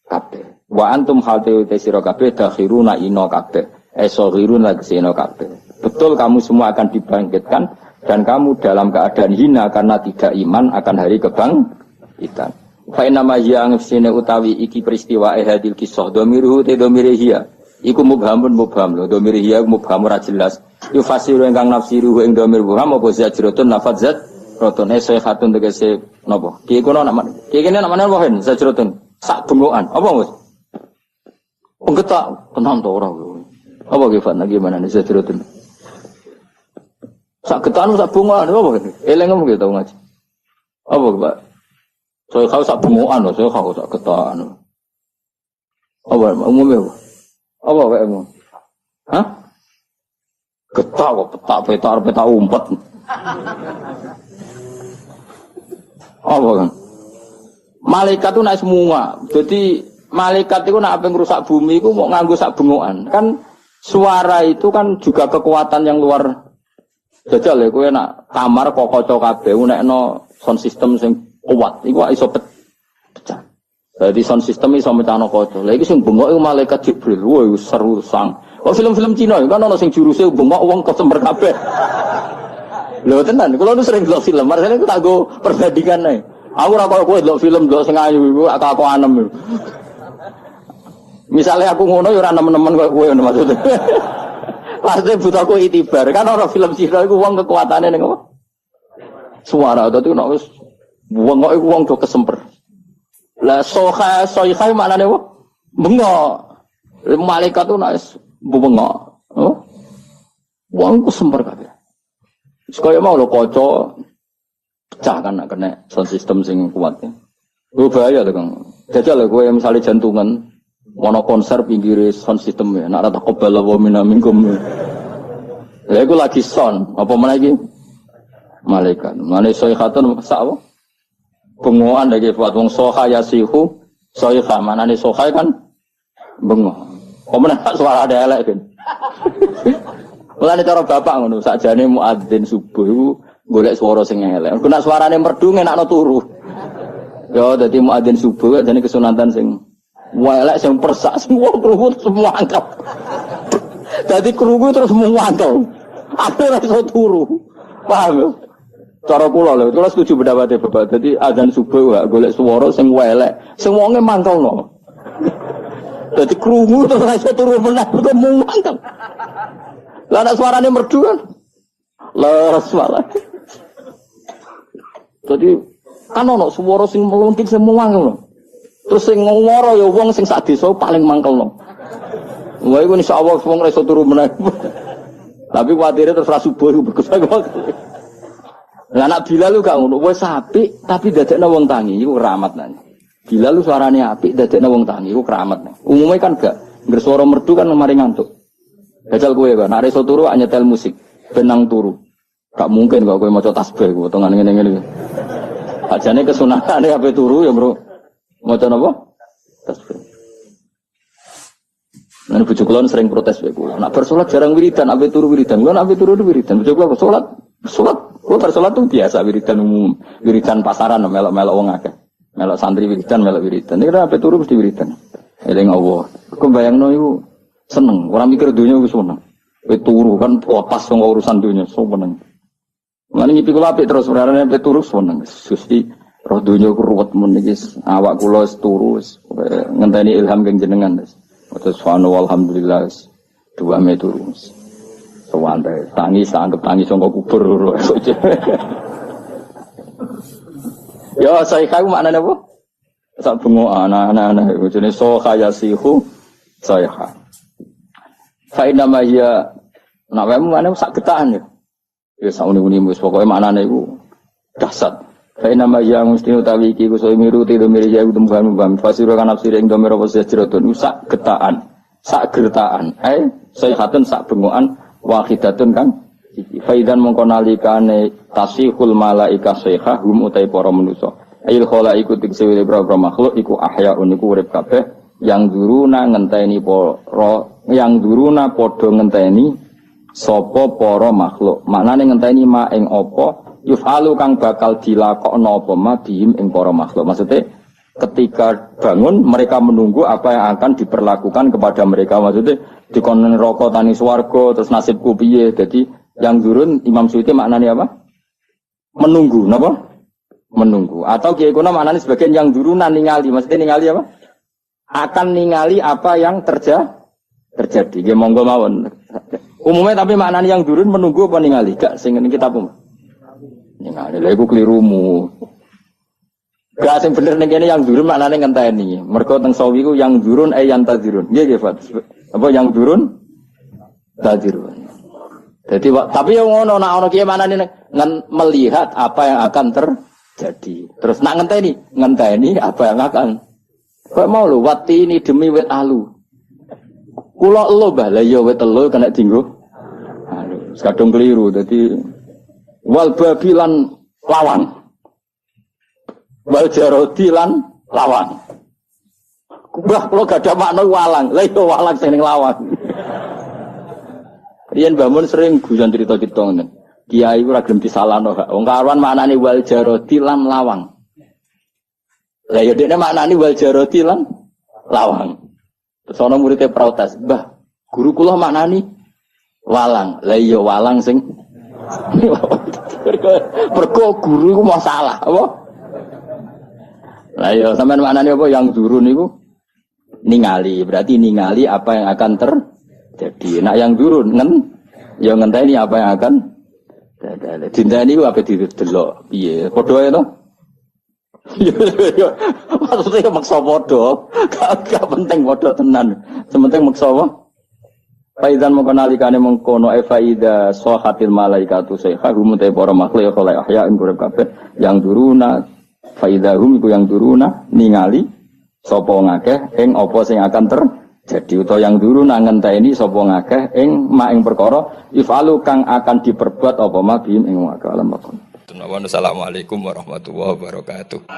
kabeh. Wa antum halte sira kabeh dakhiruna ino kabeh. Esoghiruna kesino kabeh. Betul kamu semua akan dibangkitkan. Dan kamu dalam keadaan hina karena tidak iman akan hari kebangkitan. Fa inna ma yang sine utawi iki peristiwa hadil kisah dhamiruhu te dhamire hiya. Iku mubhamun mubham lho dhamire hiya mubham ora jelas. Yufasiru ingkang nafsiruhu ing dhamir mubham apa zajratun nafadzat rotone sayhatun tegese napa? Ki kono nak ki kene nak mana wae zajratun sak bengokan. Apa Mas? Penggetak tenan to ora. Apa ki Fan gimana nih zajratun? Sak getanu sak bunga apa ngene? Eleng ngomong gitu ngaji. Apa, Pak? Saya kau sak bungaan lho, saya kau sak getanu. Apa umumnya? Apa wae umum? Hah? Getak kok petak umpet. Apa kan? Malaikat itu naik semua. Jadi malaikat itu nak apa ngerusak bumi itu mau nganggo sak bungaan. Kan suara itu kan juga kekuatan yang luar. Jajal ya kowe nak kamar kok kaca kabeh nekno sound system sing kuat iku iso pecah. Dadi sound system iso mecahno kaca. Lah iki sing bengok iku malaikat Jibril. Wah iku seru sang. Kok film-film Cina kan ana sing juruse bengok wong kesember kabeh. Lho tenan, kula nu sering delok film, marsane aku tak go perbandingan ae. Aku ora kok kowe delok film delok sing ayu iku aku anem. Misalnya aku ngono ya ora nemen-nemen koyo kowe ngono maksudnya. Pasti butuh aku itibar kan orang film Cina itu uang kekuatannya nih apa? Suara itu nak wis uang kok uang do kesemper. Lah soiha mana nih apa? Bengok. Malaikat itu nak bengok. Oh? Uang kesemper kabeh. Sekaya mau lo kocok pecah kan nak kena sound system sing kuatnya. Lu bahaya tuh Kang. Jajal gue misalnya jantungan mono konser pinggir sound system ya, nak rata kobala wa minamingkum. Ya itu lagi sound, apa mana lagi? Malaikat. Mana soikhatun sak apa? Bengokan lagi buat wong soha yasihu, soikha mana nih soha kan? Bengok. Apa mana suara ada elek kan? Mulane cara bapak ngono, sakjane muadzin subuh iku golek swara sing elek. Engko nek suarane merdu ngenakno turu. Ya dadi muadzin subuh jane kesunatan sing elek sing persak semua krungu semua angkat. Dadi krungu terus muangkel. Akhire iso turu. Paham ya? Cara kula lho, kula setuju pendapatnya Bapak. Dadi azan subuh gak golek swara sing elek, sing wonge mangkelno. Dadi krungu terus iso turu meneh kok muangkel. Lah nek suarane merdu kan leres malah. Jadi kan ono swara sing meluntik sing muangkel. Terus sing ngoro ya wong sing sak desa paling mangkelno. Wah iku insyaallah wong iso turu meneh. Tapi kuwatire terus ra subuh bagus banget. Lah anak Bilal lu gak ngono, wis apik tapi dadekno wong tangi iku keramat nang. Bilal lu suarane apik dadekno wong tangi iku keramat nang. Umume kan gak ngerswara merdu kan mari ngantuk. Jajal kowe kan arek iso turu nyetel musik, benang turu. Gak mungkin kok kowe maca tasbih potongan ngene-ngene. Ajane kesunatane ape turu ya, Bro. Maca napa? Tasbih. Lan bojo kula sering protes wae kula. Nek bar salat jarang wiridan, ape turu wiridan. Kula ape turu wiridan. Bojo kula salat kula bar salat tuh biasa wiridan umum, wiridan pasaran melok-melok wong akeh. Melok santri wiridan, melok wiridan. Nek ape turu mesti wiridan. Eling Allah. Kok bayangno iku seneng, ora mikir donya iku seneng. Kowe turu kan pas wong urusan donya, seneng. Lan ngipi kula apik terus urane ape turu seneng. Gusti roh donya ku ruwet men iki awak kula wis turu ngenteni ilham kang jenengan. Terus subhanallah alhamdulillah 2 Mei turu. Sewante tangis anggap tangis saka kubur. Ya saya kau maknane apa? Sak bungo anak-anak iku jenenge so khayasihu sayha. Fa inna ma ya nak wae maknane sak getahan ya. Ya sauni-uni wis pokoke maknane iku dahsyat. Fa inna ma ya mesti utawi iki ku so miruti do miri ya utem bam fasira kan nafsir ing domero apa sejroton sak getaan sayhatun sak bengokan wahidatun kan faidan mongko nalikane tasihul malaika sayha hum utai para manusa ail khalaiku tikse wira makhluk iku ahyaun iku urip kabeh yang duruna ngenteni para yang duruna padha ngenteni sapa para makhluk maknane ngenteni ma ing apa yufalu kang bakal dilakokno apa madhim ing para makhluk. Maksudnya ketika bangun mereka menunggu apa yang akan diperlakukan kepada mereka. Maksudnya dikon neraka tani swarga terus nasibku piye. Jadi yang turun Imam Suyuti maknanya apa? Menunggu, napa? Menunggu. Atau kiai kuna maknanya sebagian yang turunan ningali. Maksudnya ningali apa? Akan ningali apa yang terjadi. Nggih monggo mawon. Umumnya tapi maknanya yang turun menunggu apa ningali? Gak sing kita pun. Ningali lha iku klirumu. Gak sing bener ning kene yang durun maknane ngenteni. Mergo teng sawi iku yang durun yang tadirun. Nggih nggih Fat. Apa yang durun tadirun. Jadi tapi yang ngono nek ana kiye maknane melihat apa yang akan terjadi. Terus nak ngenteni apa yang akan. Kok mau lho wati ini demi wit alu. Kula elo bah lha ya wit telu kena dienggo. Aduh, kadung keliru dadi wal babilan lawan wal jarodi lan lawan mbah kula gak ada makna walang lha iya walang sing ning lawan riyen bangun sering guyon cerita-cerita ngoten kiai ora gelem disalahno gak wong karuan maknane wal jarodi lan lawang lha ya dekne maknane wal jarodi lan lawang terus ana muridé protes mbah guru kula maknane walang lha iya walang sing Perko guru iku masalah, apa? Lah ya sampean maknane apa yang durun niku ningali, berarti ningali apa yang akan terjadi. Nah yang durun ya ngenteni apa yang akan terjadi. Dinteni ku ape didelok piye? Padha ae to? Ya maksudnya maksa padha, gak penting padha tenan. Sementing maksa apa? Faizan mengkonalikane mengkono faida sahatil malaikatu sayha hum ta para makhluk ya khala ahya ing urip kabeh yang duruna faidahum iku yang duruna ningali sapa ngakeh ing apa sing akan terjadi utawa yang duruna ngenteni sapa ngakeh ing mak ing perkara ifalu kang akan diperbuat apa mabim ing wakalam. Assalamualaikum warahmatullahi wabarakatuh.